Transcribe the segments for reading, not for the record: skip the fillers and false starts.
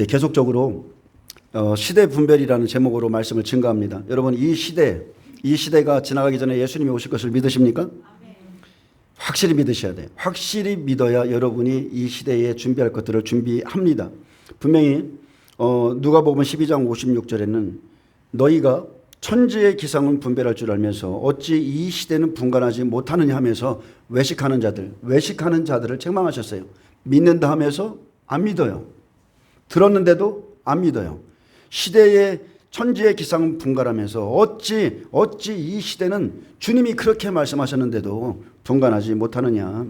계속적으로 시대 분별이라는 제목으로 말씀을 증거합니다. 여러분, 이 시대가 지나가기 전에 예수님이 오실 것을 믿으십니까? 확실히 믿으셔야 돼요. 확실히 믿어야 여러분이 이 시대에 준비할 것들을 준비합니다. 분명히 누가복음 12장 56절에는 너희가 천지의 기상은 분별할 줄 알면서 어찌 이 시대는 분간하지 못하느냐 하면서 외식하는 자들을 책망하셨어요. 믿는다 하면서 안 믿어요. 들었는데도 안 믿어요. 시대의 천지의 기상은 분간하면서 어찌 이 시대는 주님이 그렇게 말씀하셨는데도 분간하지 못하느냐.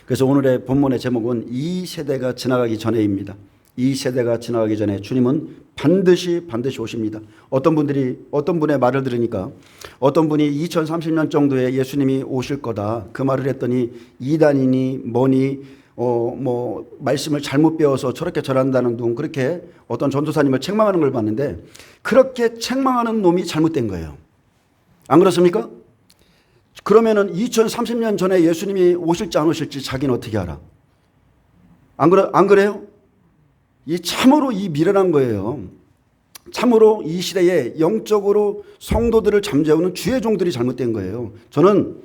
그래서 오늘의 본문의 제목은 이 세대가 지나가기 전에입니다. 이 세대가 지나가기 전에 주님은 반드시 오십니다. 어떤 분의 말을 들으니까 어떤 분이 2030년 정도에 예수님이 오실 거다 그 말을 했더니 이단이니 뭐니 말씀을 잘못 배워서 저렇게 절한다는 둥 그렇게 어떤 전도사님을 책망하는 걸 봤는데 그렇게 책망하는 놈이 잘못된 거예요. 안 그렇습니까? 그러면은 2030년 전에 예수님이 오실지 안 오실지 자기는 어떻게 알아? 안 그래요? 참으로 이 미련한 거예요. 참으로 이 시대에 영적으로 성도들을 잠재우는 주의 종들이 잘못된 거예요. 저는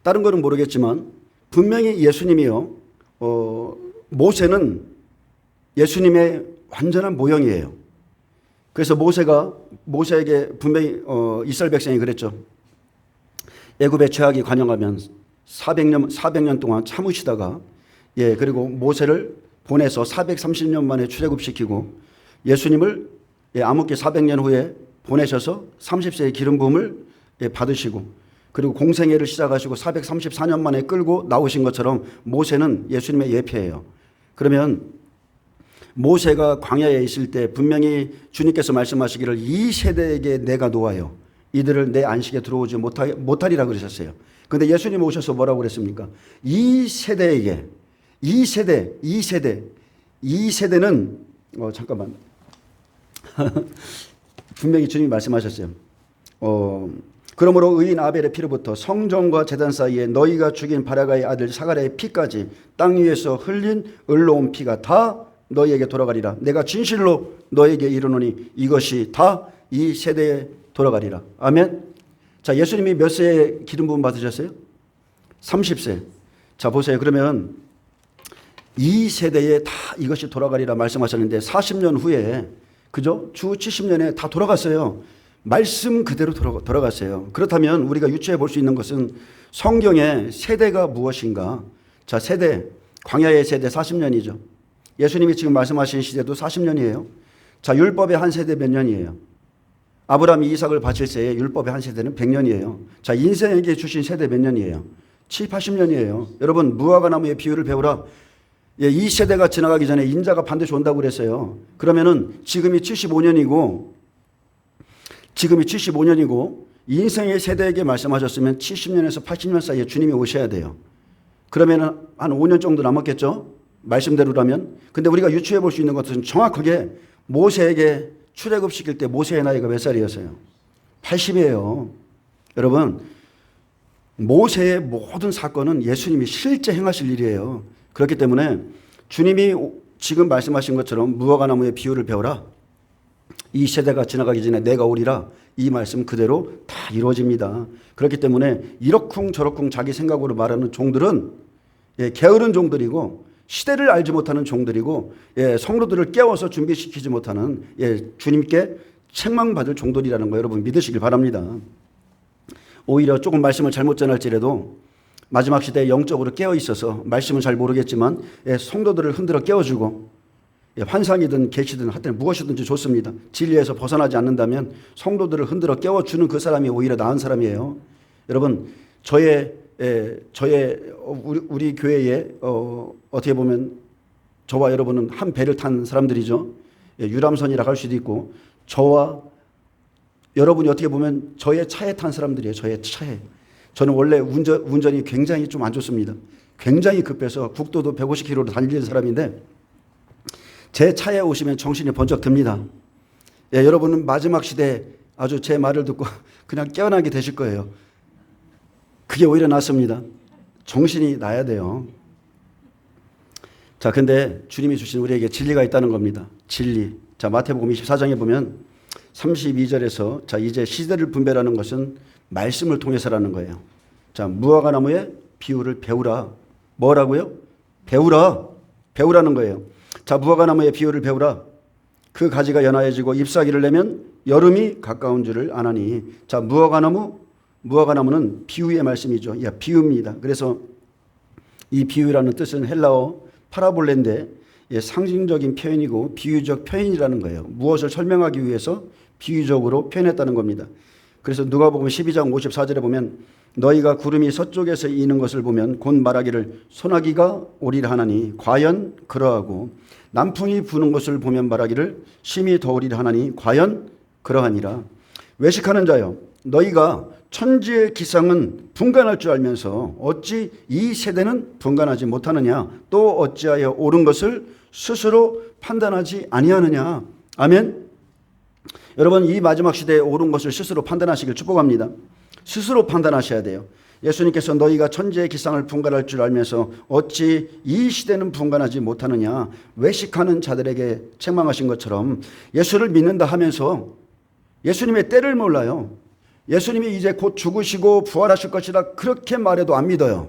다른 거는 모르겠지만 분명히 예수님이요. 모세는 예수님의 완전한 모형이에요. 그래서 모세에게 분명히 이스라엘 백성이 그랬죠. 애굽의 죄악이 관영하면 400년 동안 참으시다가 그리고 모세를 보내서 430년 만에 출애굽시키고 예수님을 암흑기 400년 후에 보내셔서 30세의 기름 부음을 받으시고 그리고 공생애를 시작하시고 434년 만에 끌고 나오신 것처럼 모세는 예수님의 예표예요. 그러면 모세가 광야에 있을 때 분명히 주님께서 말씀하시기를 이 세대에게 내가 놓아요. 이들을 내 안식에 들어오지 못하리라 그러셨어요. 그런데 예수님 오셔서 뭐라고 그랬습니까? 이 세대는 잠깐만 분명히 주님이 말씀하셨어요. 그러므로 의인 아벨의 피로부터 성전과 제단 사이에 너희가 죽인 바라가의 아들 사가랴의 피까지 땅 위에서 흘린 을로운 피가 다 너희에게 돌아가리라. 내가 진실로 너희에게 이르노니 이것이 다 이 세대에 돌아가리라. 아멘. 자, 예수님이 몇 세에 기름 부음 받으셨어요? 30세. 자, 보세요. 그러면 이 세대에 다 이것이 돌아가리라 말씀하셨는데 40년 후에 그죠? 주 70년에 다 돌아갔어요. 말씀 그대로 돌아갔어요. 그렇다면 우리가 유추해 볼 수 있는 것은 성경의 세대가 무엇인가? 자, 광야의 세대 40년이죠. 예수님이 지금 말씀하신 시대도 40년이에요. 자, 율법의 한 세대 몇 년이에요? 아브라함이 이삭을 바칠 때에 율법의 한 세대는 100년이에요. 자, 인생에게 주신 세대 몇 년이에요? 70, 80년이에요. 여러분, 무화과 나무의 비유를 배우라. 이 세대가 지나가기 전에 인자가 반드시 온다고 그랬어요. 그러면은 지금이 75년이고 인생의 세대에게 말씀하셨으면 70년에서 80년 사이에 주님이 오셔야 돼요. 그러면은 한 5년 정도 남았겠죠? 말씀대로라면. 근데 우리가 유추해 볼 수 있는 것은 정확하게 모세에게 출애굽시킬 때 모세의 나이가 몇 살이었어요? 80이에요. 여러분, 모세의 모든 사건은 예수님이 실제 행하실 일이에요. 그렇기 때문에 주님이 지금 말씀하신 것처럼 무화과 나무의 비유를 배워라. 이 세대가 지나가기 전에 내가 오리라. 이 말씀 그대로 다 이루어집니다. 그렇기 때문에 이러쿵저러쿵 자기 생각으로 말하는 종들은 게으른 종들이고 시대를 알지 못하는 종들이고 성도들을 깨워서 준비시키지 못하는 주님께 책망받을 종들이라는 거 여러분 믿으시길 바랍니다. 오히려 조금 말씀을 잘못 전할지라도 마지막 시대에 영적으로 깨어 있어서 말씀은 잘 모르겠지만 성도들을 흔들어 깨워주고 환상이든 계시든 하여튼 무엇이든지 좋습니다. 진리에서 벗어나지 않는다면 성도들을 흔들어 깨워주는 그 사람이 오히려 나은 사람이에요. 여러분, 우리 교회에 어떻게 보면 저와 여러분은 한 배를 탄 사람들이죠. 유람선이라 할 수도 있고 저와 여러분이 어떻게 보면 저의 차에 탄 사람들이에요. 저의 차에. 저는 원래 운전이 굉장히 좀 안 좋습니다. 굉장히 급해서 국도도 150km로 달리는 사람인데 제 차에 오시면 정신이 번쩍 듭니다. 여러분은 마지막 시대에 아주 제 말을 듣고 그냥 깨어나게 되실 거예요. 그게 오히려 낫습니다. 정신이 나야 돼요. 자, 근데 주님이 주신 우리에게 진리가 있다는 겁니다. 진리. 자, 마태복음 24장에 보면 32절에서 자, 이제 시대를 분별하는 것은 말씀을 통해서라는 거예요. 자, 무화과 나무의 비유를 배우라. 뭐라고요? 배우라. 배우라는 거예요. 자, 무화과 나무의 비유를 배우라. 그 가지가 연하여지고 잎사귀를 내면 여름이 가까운 줄을 아나니. 자, 무화과 나무는 비유의 말씀이죠. 비유입니다. 그래서 이 비유라는 뜻은 헬라어 파라볼레인데 상징적인 표현이고 비유적 표현이라는 거예요. 무엇을 설명하기 위해서 비유적으로 표현했다는 겁니다. 그래서 누가복음 12장 54절에 보면 너희가 구름이 서쪽에서 이는 것을 보면 곧 말하기를 소나기가 오리라 하나니 과연 그러하고 남풍이 부는 것을 보면 말하기를 심히 더우리라 하나니 과연 그러하니라. 외식하는 자여 너희가 천지의 기상은 분간할 줄 알면서 어찌 이 세대는 분간하지 못하느냐. 또 어찌하여 옳은 것을 스스로 판단하지 아니하느냐. 아멘. 여러분, 이 마지막 시대에 옳은 것을 스스로 판단하시길 축복합니다. 스스로 판단하셔야 돼요. 예수님께서 너희가 천지의 기상을 분간할 줄 알면서 어찌 이 시대는 분간하지 못하느냐. 외식하는 자들에게 책망하신 것처럼 예수를 믿는다 하면서 예수님의 때를 몰라요. 예수님이 이제 곧 죽으시고 부활하실 것이라 그렇게 말해도 안 믿어요.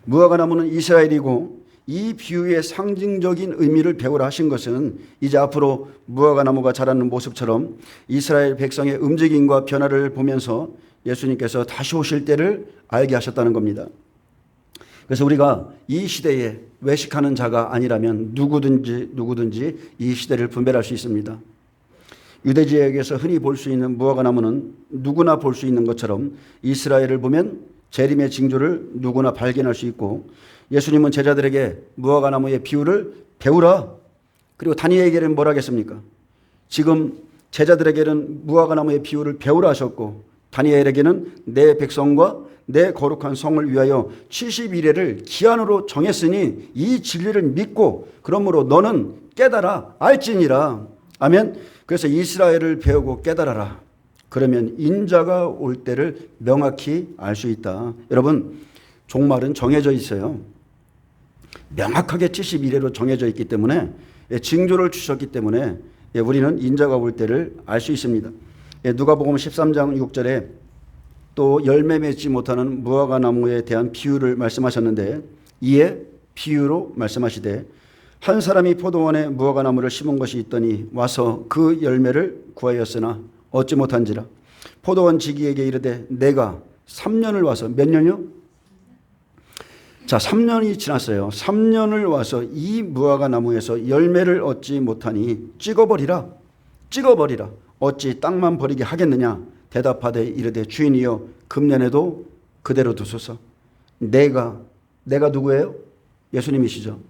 무화과 나무는 이스라엘이고 이 비유의 상징적인 의미를 배우라 하신 것은 이제 앞으로 무화과 나무가 자라는 모습처럼 이스라엘 백성의 움직임과 변화를 보면서 예수님께서 다시 오실 때를 알게 하셨다는 겁니다. 그래서 우리가 이 시대에 외식하는 자가 아니라면 누구든지 이 시대를 분별할 수 있습니다. 유대지역에서 흔히 볼 수 있는 무화과 나무는 누구나 볼 수 있는 것처럼 이스라엘을 보면 재림의 징조를 누구나 발견할 수 있고 예수님은 제자들에게 무화과 나무의 비유를 배우라. 그리고 다니엘에게는 뭐라 하겠습니까? 지금 제자들에게는 무화과 나무의 비유를 배우라 하셨고 다니엘에게는 내 백성과 내 거룩한 성을 위하여 70일을 기한으로 정했으니 이 진리를 믿고 그러므로 너는 깨달아 알지니라. 아멘. 그래서 이스라엘을 배우고 깨달아라. 그러면 인자가 올 때를 명확히 알 수 있다. 여러분, 종말은 정해져 있어요. 명확하게 70일로 정해져 있기 때문에 징조를 주셨기 때문에 우리는 인자가 올 때를 알 수 있습니다. 누가복음 13장 6절에 또 열매 맺지 못하는 무화과 나무에 대한 비유를 말씀하셨는데 이에 비유로 말씀하시되 한 사람이 포도원에 무화과 나무를 심은 것이 있더니 와서 그 열매를 구하였으나 얻지 못한지라. 포도원 지기에게 이르되 내가 3년을 와서 몇 년이요? 자, 3년이 지났어요. 3년을 와서 이 무화과 나무에서 열매를 얻지 못하니 찍어버리라. 어찌 땅만 버리게 하겠느냐. 대답하되 이르되 주인이여 금년에도 그대로 두소서. 내가 누구예요? 예수님이시죠.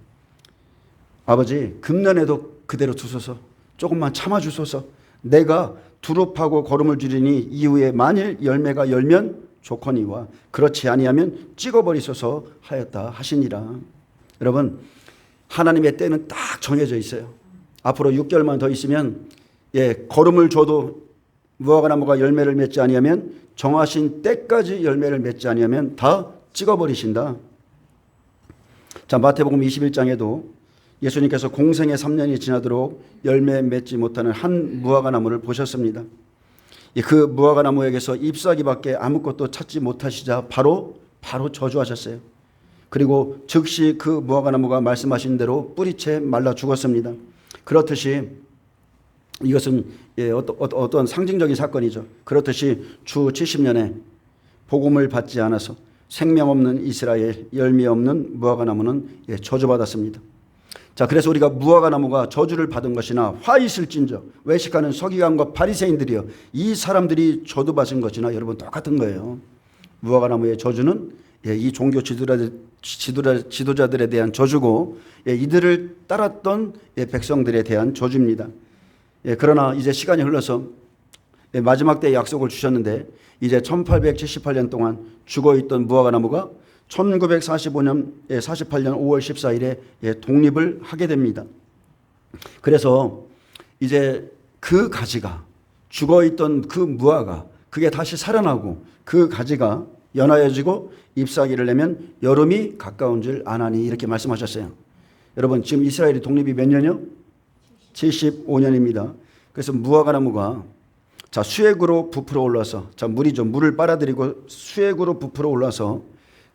아버지 금년에도 그대로 두소서. 조금만 참아주소서. 내가 두릅하고 거름을 줄이니 이후에 만일 열매가 열면 좋거니와 그렇지 아니하면 찍어버리소서 하였다 하시니라. 여러분, 하나님의 때는 딱 정해져 있어요. 앞으로 6개월만 더 있으면 거름을 줘도 무화과 나무가 열매를 맺지 아니하면 정하신 때까지 열매를 맺지 아니하면 다 찍어버리신다. 자, 마태복음 21장에도 예수님께서 공생의 3년이 지나도록 열매 맺지 못하는 한 무화과 나무를 보셨습니다. 그 무화과 나무에게서 잎사귀밖에 아무것도 찾지 못하시자 바로 저주하셨어요. 그리고 즉시 그 무화과 나무가 말씀하신 대로 뿌리채 말라 죽었습니다. 그렇듯이 이것은 어떤 상징적인 사건이죠. 그렇듯이 주 70년에 복음을 받지 않아서 생명 없는 이스라엘 열매 없는 무화과 나무는 저주받았습니다. 자, 그래서 우리가 무화과 나무가 저주를 받은 것이나 화 있을진저 외식하는 서기관과 바리새인들이여 이 사람들이 저주받은 것이나 여러분 똑같은 거예요. 무화과 나무의 저주는 이 종교 지도자들에 대한 저주고 이들을 따랐던 백성들에 대한 저주입니다. 그러나 이제 시간이 흘러서 마지막 때의 약속을 주셨는데 이제 1878년 동안 죽어있던 무화과 나무가 1948년 5월 14일에 독립을 하게 됩니다. 그래서 이제 그 가지가 죽어있던 그 무화과 그게 다시 살아나고 그 가지가 연하여지고 잎사귀를 내면 여름이 가까운 줄 아나니 이렇게 말씀하셨어요. 여러분 지금 이스라엘이 독립이 몇 년이요? 75년입니다. 그래서 무화과 나무가 자 수액으로 부풀어 올라서 자 물이죠. 물을 빨아들이고 수액으로 부풀어 올라서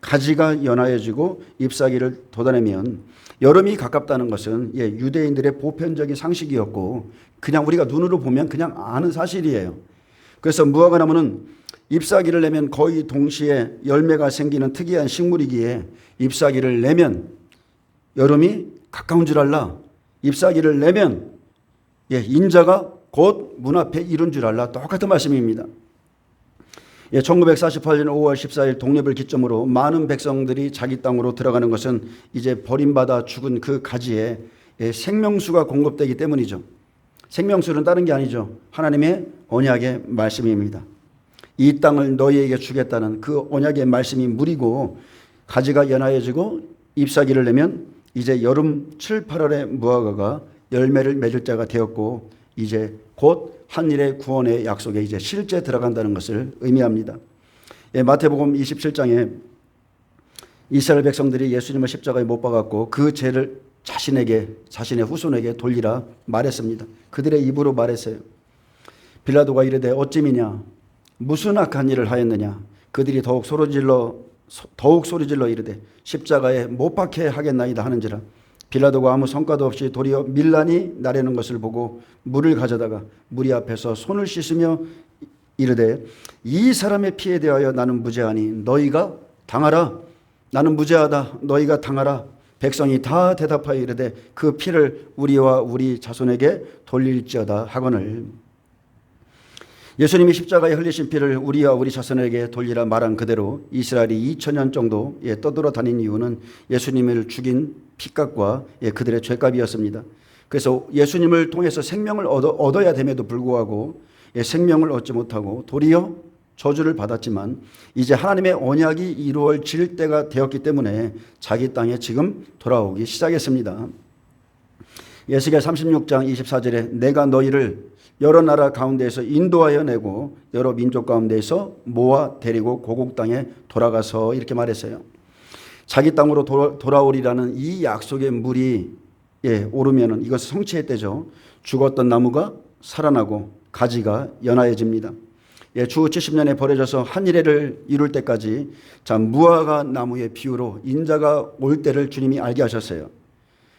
가지가 연하여지고 잎사귀를 돋아내면 여름이 가깝다는 것은 유대인들의 보편적인 상식이었고 그냥 우리가 눈으로 보면 그냥 아는 사실이에요. 그래서 무화과 나무는 잎사귀를 내면 거의 동시에 열매가 생기는 특이한 식물이기에 잎사귀를 내면 여름이 가까운 줄 알라. 잎사귀를 내면 인자가 곧 문 앞에 이른 줄 알라. 똑같은 말씀입니다. 1948년 5월 14일 독립을 기점으로 많은 백성들이 자기 땅으로 들어가는 것은 이제 버림받아 죽은 그 가지에 생명수가 공급되기 때문이죠. 생명수는 다른 게 아니죠. 하나님의 언약의 말씀입니다. 이 땅을 너희에게 주겠다는 그 언약의 말씀이 물이고 가지가 연하여지고 잎사귀를 내면 이제 여름 7, 8월의 무화과가 열매를 맺을 때가 되었고 이제 곧 한일의 구원의 약속에 이제 실제 들어간다는 것을 의미합니다. 마태복음 27장에 이스라엘 백성들이 예수님을 십자가에 못 박았고 그 죄를 자신의 후손에게 돌리라 말했습니다. 그들의 입으로 말했어요. 빌라도가 이르되 어찌미냐 무슨 악한 일을 하였느냐. 그들이 더욱 소리질러 이르되 십자가에 못 박게 하겠나이다 하는지라. 빌라도가 아무 성과도 없이 도리어 밀란이 나려는 것을 보고 물을 가져다가 무리 앞에서 손을 씻으며 이르되 이 사람의 피에 대하여 나는 무죄하니 너희가 당하라. 나는 무죄하다. 너희가 당하라. 백성이 다 대답하여 이르되 그 피를 우리와 우리 자손에게 돌릴지어다 하거늘. 예수님이 십자가에 흘리신 피를 우리와 우리 자손에게 돌리라 말한 그대로 이스라엘이 2000년 정도 떠돌아 다닌 이유는 예수님을 죽인 피값과 그들의 죄값이었습니다. 그래서 예수님을 통해서 생명을 얻어야 됨에도 불구하고 생명을 얻지 못하고 도리어 저주를 받았지만 이제 하나님의 언약이 이루어질 때가 되었기 때문에 자기 땅에 지금 돌아오기 시작했습니다. 에스겔 36장 24절에 내가 너희를 여러 나라 가운데에서 인도하여 내고 여러 민족 가운데에서 모아 데리고 고국 땅에 돌아가서 이렇게 말했어요. 자기 땅으로 돌아오리라는 이 약속의 물이 오르면은 이것을 성취했대죠. 죽었던 나무가 살아나고 가지가 연하여집니다. 주 70년에 버려져서 한일회를 이룰 때까지 자 무화과 나무의 비유로 인자가 올 때를 주님이 알게 하셨어요.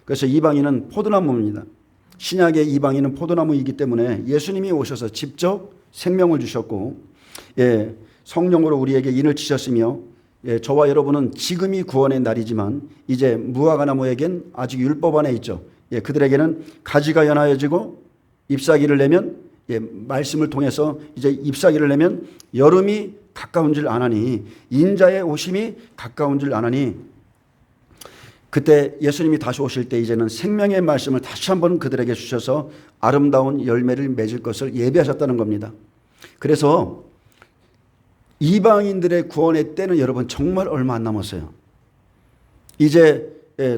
그래서 이방인은 포도나무입니다. 신약의 이방인은 포도나무이기 때문에 예수님이 오셔서 직접 생명을 주셨고 성령으로 우리에게 인을 치셨으며 저와 여러분은 지금이 구원의 날이지만 이제 무화과 나무에겐 아직 율법 안에 있죠. 그들에게는 가지가 연하여지고 잎사귀를 내면 말씀을 통해서 이제 잎사귀를 내면 여름이 가까운 줄 아나니 인자의 오심이 가까운 줄 아나니 그때 예수님이 다시 오실 때 이제는 생명의 말씀을 다시 한번 그들에게 주셔서 아름다운 열매를 맺을 것을 예비하셨다는 겁니다. 그래서 이방인들의 구원의 때는 여러분 정말 얼마 안 남았어요. 이제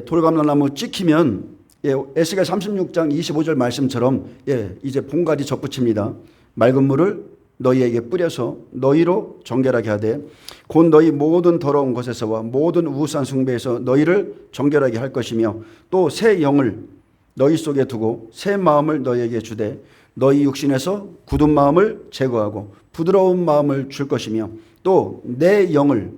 돌감람나무 찍히면 에스겔 36장 25절 말씀처럼 이제 봉가리 접붙입니다. 맑은 물을 너희에게 뿌려서 너희로 정결하게 하되 곧 너희 모든 더러운 것에서와 모든 우상 숭배에서 너희를 정결하게 할 것이며 또 새 영을 너희 속에 두고 새 마음을 너희에게 주되 너희 육신에서 굳은 마음을 제거하고 부드러운 마음을 줄 것이며 또 내 영을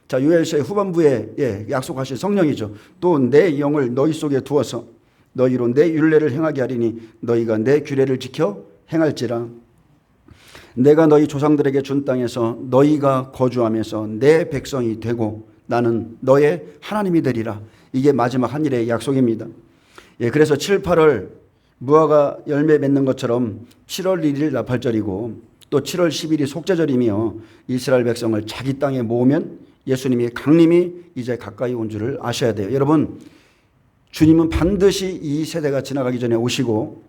자 요엘서의 후반부에 약속하신 성령이죠. 또 내 영을 너희 속에 두어서 너희로 내 율례를 행하게 하리니 너희가 내 규례를 지켜 행할지라. 내가 너희 조상들에게 준 땅에서 너희가 거주하면서 내 백성이 되고 나는 너의 하나님이 되리라. 이게 마지막 한일의 약속입니다. 그래서 7, 8월 무화과 열매 맺는 것처럼 7월 1일 나팔절이고 또 7월 10일이 속죄절이며 이스라엘 백성을 자기 땅에 모으면 예수님이 강림이 이제 가까이 온 줄을 아셔야 돼요. 여러분 주님은 반드시 이 세대가 지나가기 전에 오시고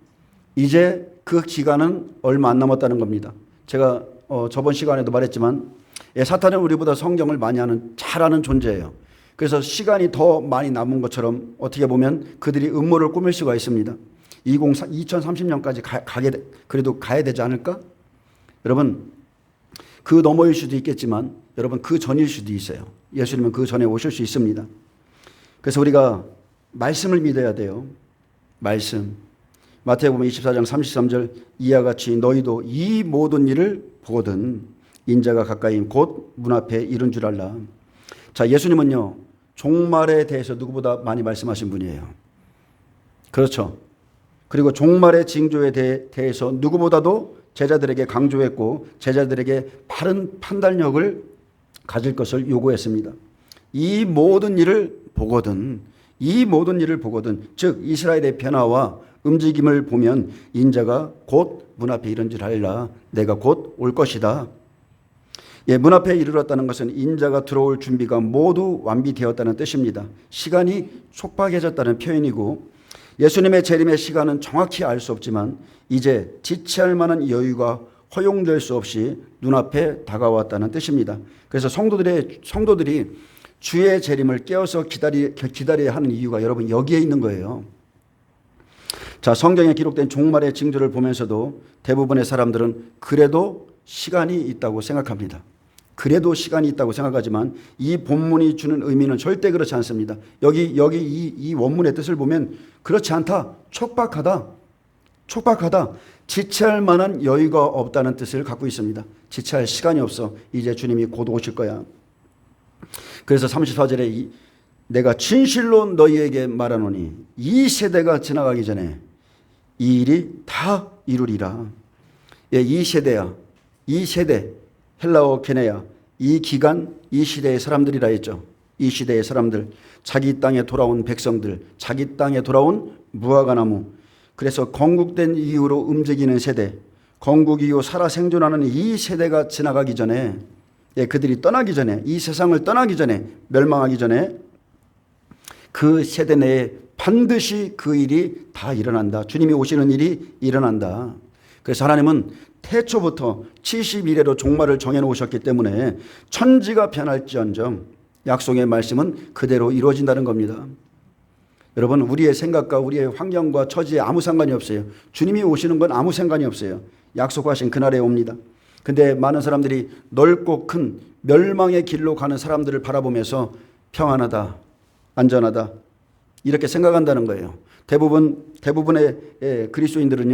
이제 그 기간은 얼마 안 남았다는 겁니다. 제가 저번 시간에도 말했지만 사탄은 우리보다 성경을 많이 잘 아는 존재예요. 그래서 시간이 더 많이 남은 것처럼 어떻게 보면 그들이 음모를 꾸밀 수가 있습니다. 2030년까지 그래도 가야 되지 않을까? 여러분 그 너머일 수도 있겠지만 여러분 그 전일 수도 있어요. 예수님은 그 전에 오실 수 있습니다. 그래서 우리가 말씀을 믿어야 돼요. 말씀. 마태복음 24장 33절 이와 같이 너희도 이 모든 일을 보거든 인자가 가까이 곧 문 앞에 이른 줄 알라. 자, 예수님은요 종말에 대해서 누구보다 많이 말씀하신 분이에요. 그렇죠. 그리고 종말의 징조에 대해서 누구보다도 제자들에게 강조했고 제자들에게 바른 판단력을 가질 것을 요구했습니다. 이 모든 일을 보거든, 이 모든 일을 보거든, 즉 이스라엘의 변화와 움직임을 보면 인자가 곧 문 앞에 이른 줄 알라. 내가 곧 올 것이다. 예, 문 앞에 이르렀다는 것은 인자가 들어올 준비가 모두 완비되었다는 뜻입니다. 시간이 촉박해졌다는 표현이고 예수님의 재림의 시간은 정확히 알 수 없지만 이제 지체할 만한 여유가 허용될 수 없이 눈앞에 다가왔다는 뜻입니다. 그래서 성도들이 주의 재림을 깨어서 기다려야 하는 이유가 여러분 여기에 있는 거예요. 자, 성경에 기록된 종말의 징조를 보면서도 대부분의 사람들은 그래도 시간이 있다고 생각합니다. 그래도 시간이 있다고 생각하지만 이 본문이 주는 의미는 절대 그렇지 않습니다. 여기 이 원문의 뜻을 보면 그렇지 않다. 촉박하다. 지체할 만한 여유가 없다는 뜻을 갖고 있습니다. 지체할 시간이 없어. 이제 주님이 곧 오실 거야. 그래서 34절에 내가 진실로 너희에게 말하노니 이 세대가 지나가기 전에 이 일이 다 이루리라. 예, 이 세대야. 이 세대. 헬라어 게네야. 이 기간, 이 시대의 사람들이라 했죠. 이 시대의 사람들, 자기 땅에 돌아온 백성들, 자기 땅에 돌아온 무화과나무. 그래서 건국된 이후로 움직이는 세대, 건국 이후 살아 생존하는 이 세대가 지나가기 전에, 예, 그들이 떠나기 전에, 이 세상을 떠나기 전에, 멸망하기 전에 그 세대 내에 반드시 그 일이 다 일어난다. 주님이 오시는 일이 일어난다. 그래서 하나님은 태초부터 70일에로 종말을 정해놓으셨기 때문에 천지가 변할지언정 약속의 말씀은 그대로 이루어진다는 겁니다. 여러분, 우리의 생각과 우리의 환경과 처지에 아무 상관이 없어요. 주님이 오시는 건 아무 상관이 없어요. 약속하신 그날에 옵니다. 근데 많은 사람들이 넓고 큰 멸망의 길로 가는 사람들을 바라보면서 평안하다, 안전하다 이렇게 생각한다는 거예요. 대부분의 그리스도인들은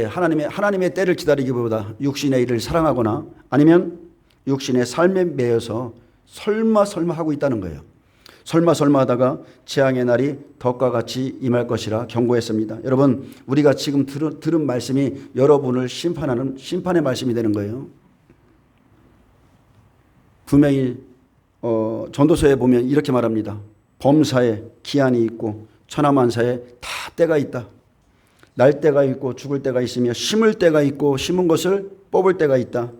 하나님의 때를 기다리기보다 육신의 일을 사랑하거나 아니면 육신의 삶에 매여서 설마 하고 있다는 거예요. 설마 하다가 재앙의 날이 덕과 같이 임할 것이라 경고했습니다. 여러분, 우리가 지금 들은 말씀이 여러분을 심판하는 심판의 말씀이 되는 거예요. 분명히 전도서에 보면 이렇게 말합니다. 범사에 기한이 있고 천하만사에 다 때가 있다. 날 때가 있고 죽을 때가 있으며 심을 때가 있고 심은 것을 뽑을 때가 있다.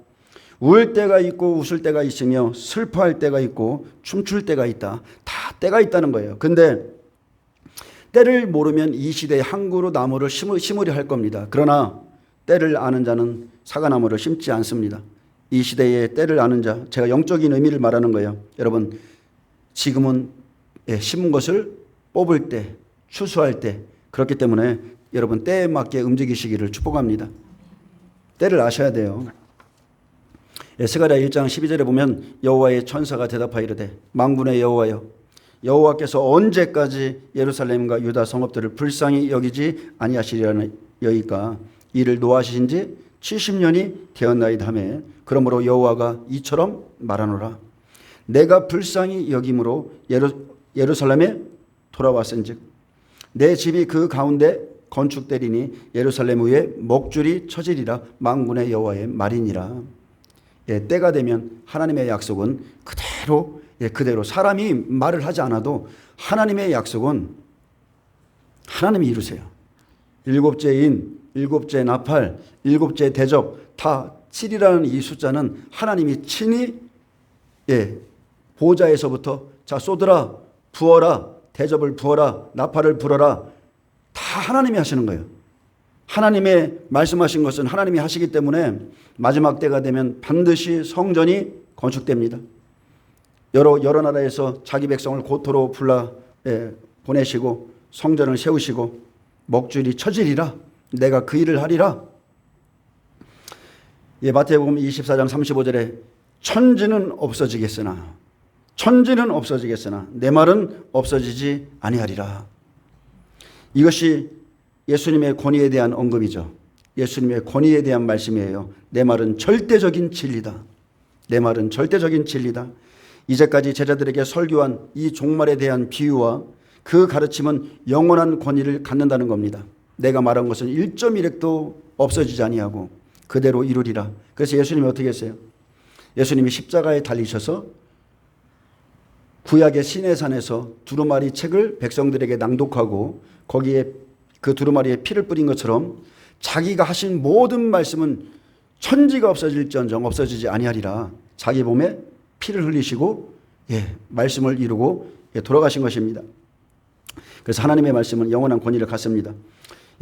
울 때가 있고 웃을 때가 있으며 슬퍼할 때가 있고 춤출 때가 있다. 다 때가 있다는 거예요. 근데 때를 모르면 이 시대에 한 그루 나무를 심으려 할 겁니다. 그러나 때를 아는 자는 사과나무를 심지 않습니다. 이 시대에 때를 아는 자, 제가 영적인 의미를 말하는 거예요. 여러분, 지금은 심은 것을 뽑을 때, 추수할 때, 그렇기 때문에 여러분 때에 맞게 움직이시기를 축복합니다. 때를 아셔야 돼요. 스가랴 1장 12절에 보면 여호와의 천사가 대답하이르되 만군의 여호와여, 여호와께서 언제까지 예루살렘과 유다 성읍들을 불쌍히 여기지 아니하시려나이까? 이를 노하신 지 70년이 되었나이다 하매, 그러므로 여호와가 이처럼 말하노라. 내가 불쌍히 여김으로 예루살렘에 돌아왔은즉 내 집이 그 가운데 건축되리니 예루살렘 위에 목줄이 쳐지리라. 만군의 여호와의 말이니라. 때가 되면 하나님의 약속은 그대로 사람이 말을 하지 않아도 하나님의 약속은 하나님이 이루세요. 일곱째 인, 일곱째 나팔, 일곱째 대접 다 7이라는 이 숫자는 하나님이 친히 보좌에서부터 자 쏟으라, 부어라, 대접을 부어라, 나팔을 불어라 다 하나님이 하시는 거예요. 하나님의 말씀하신 것은 하나님이 하시기 때문에 마지막 때가 되면 반드시 성전이 건축됩니다. 여러 나라에서 자기 백성을 고토로 보내시고 성전을 세우시고 목줄이 쳐지리라. 내가 그 일을 하리라. 마태복음 24장 35절에 천지는 없어지겠으나 천지는 없어지겠으나 내 말은 없어지지 아니하리라. 이것이 예수님의 권위에 대한 언급이죠. 예수님의 권위에 대한 말씀이에요. 내 말은 절대적인 진리다. 내 말은 절대적인 진리다. 이제까지 제자들에게 설교한 이 종말에 대한 비유와 그 가르침은 영원한 권위를 갖는다는 겁니다. 내가 말한 것은 1.1핵도 없어지지 아니하고 그대로 이루리라. 그래서 예수님이 어떻게 했어요? 예수님이 십자가에 달리셔서 구약의 시내산에서 두루마리 책을 백성들에게 낭독하고 거기에 그 두루마리에 피를 뿌린 것처럼 자기가 하신 모든 말씀은 천지가 없어질지언정 없어지지 아니하리라. 자기 몸에 피를 흘리시고 말씀을 이루고 돌아가신 것입니다. 그래서 하나님의 말씀은 영원한 권위를 갖습니다.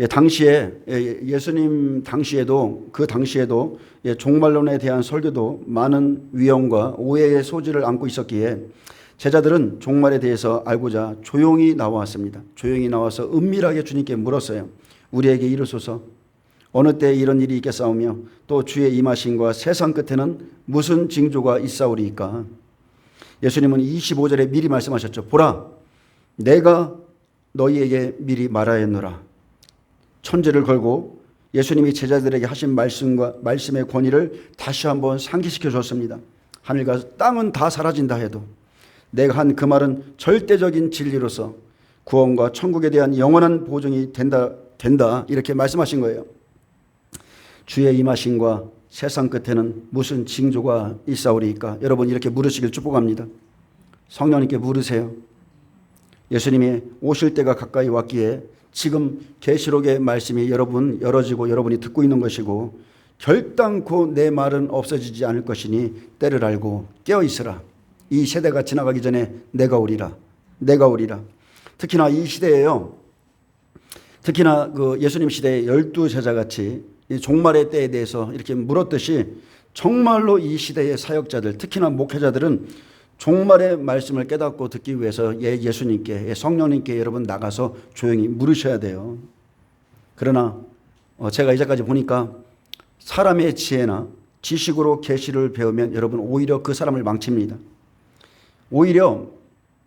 당시에 예수님 당시에도 그 당시에도 종말론에 대한 설교도 많은 위험과 오해의 소지를 안고 있었기에 제자들은 종말에 대해서 알고자 조용히 나왔습니다. 조용히 나와서 은밀하게 주님께 물었어요. 우리에게 이르소서 어느 때 이런 일이 있겠사오며 또 주의 임하심과 세상 끝에는 무슨 징조가 있사오리이까. 예수님은 25절에 미리 말씀하셨죠. 보라 내가 너희에게 미리 말하였노라. 천지를 걸고 예수님이 제자들에게 하신 말씀과 말씀의 권위를 다시 한번 상기시켜 줬습니다. 하늘과 땅은 다 사라진다 해도 내가 한 그 말은 절대적인 진리로서 구원과 천국에 대한 영원한 보증이 된다 이렇게 말씀하신 거예요. 주의 임하심과 세상 끝에는 무슨 징조가 있사오리이까. 여러분 이렇게 물으시길 축복합니다. 성령님께 물으세요. 예수님이 오실 때가 가까이 왔기에 지금 계시록의 말씀이 여러분 열어지고 여러분이 듣고 있는 것이고 결단코 내 말은 없어지지 않을 것이니 때를 알고 깨어 있으라. 이 세대가 지나가기 전에 내가 오리라. 내가 오리라. 특히나 이 시대에요. 특히나 그 예수님 시대의 12제자같이 종말의 때에 대해서 이렇게 물었듯이 정말로 이 시대의 사역자들 특히나 목회자들은 종말의 말씀을 깨닫고 듣기 위해서 예수님께 성령님께 여러분 나가서 조용히 물으셔야 돼요. 그러나 제가 이제까지 보니까 사람의 지혜나 지식으로 계시를 배우면 여러분 오히려 그 사람을 망칩니다. 오히려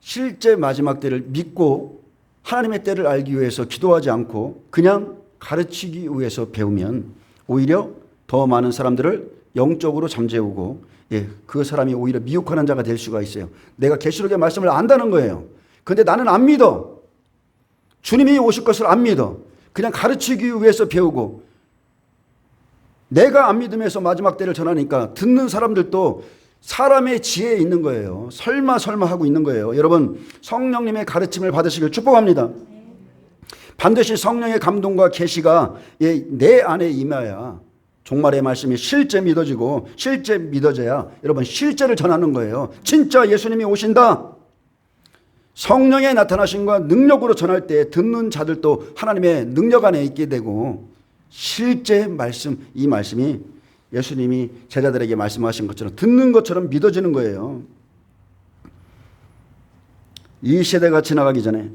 실제 마지막 때를 믿고 하나님의 때를 알기 위해서 기도하지 않고 그냥 가르치기 위해서 배우면 오히려 더 많은 사람들을 영적으로 잠재우고 그 사람이 오히려 미혹하는 자가 될 수가 있어요. 내가 계시록의 말씀을 안다는 거예요. 그런데 나는 안 믿어. 주님이 오실 것을 안 믿어. 그냥 가르치기 위해서 배우고 내가 안 믿으면서 마지막 때를 전하니까 듣는 사람들도 사람의 지혜에 있는 거예요. 설마 하고 있는 거예요. 여러분 성령님의 가르침을 받으시길 축복합니다. 반드시 성령의 감동과 계시가 내 안에 임해야 종말의 말씀이 실제 믿어지고 실제 믿어져야 여러분 실제를 전하는 거예요. 진짜 예수님이 오신다. 성령의 나타나심과 능력으로 전할 때 듣는 자들도 하나님의 능력 안에 있게 되고 실제 말씀, 이 말씀이 예수님이 제자들에게 말씀하신 것처럼 듣는 것처럼 믿어지는 거예요. 이 시대가 지나가기 전에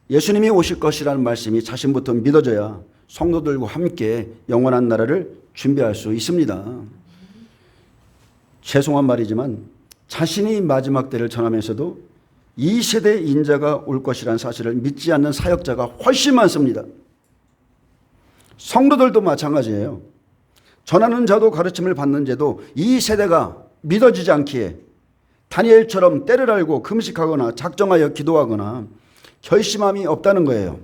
예수님이 오실 것이라는 말씀이 자신부터 믿어져야 성도들과 함께 영원한 나라를 준비할 수 있습니다. 죄송한 말이지만 자신이 마지막 때를 전하면서도 이 세대 인자가 올 것이라는 사실을 믿지 않는 사역자가 훨씬 많습니다. 성도들도 마찬가지예요. 전하는 자도 가르침을 받는 자도 이 세대가 믿어지지 않기에 다니엘처럼 때를 알고 금식하거나 작정하여 기도하거나 결심함이 없다는 거예요.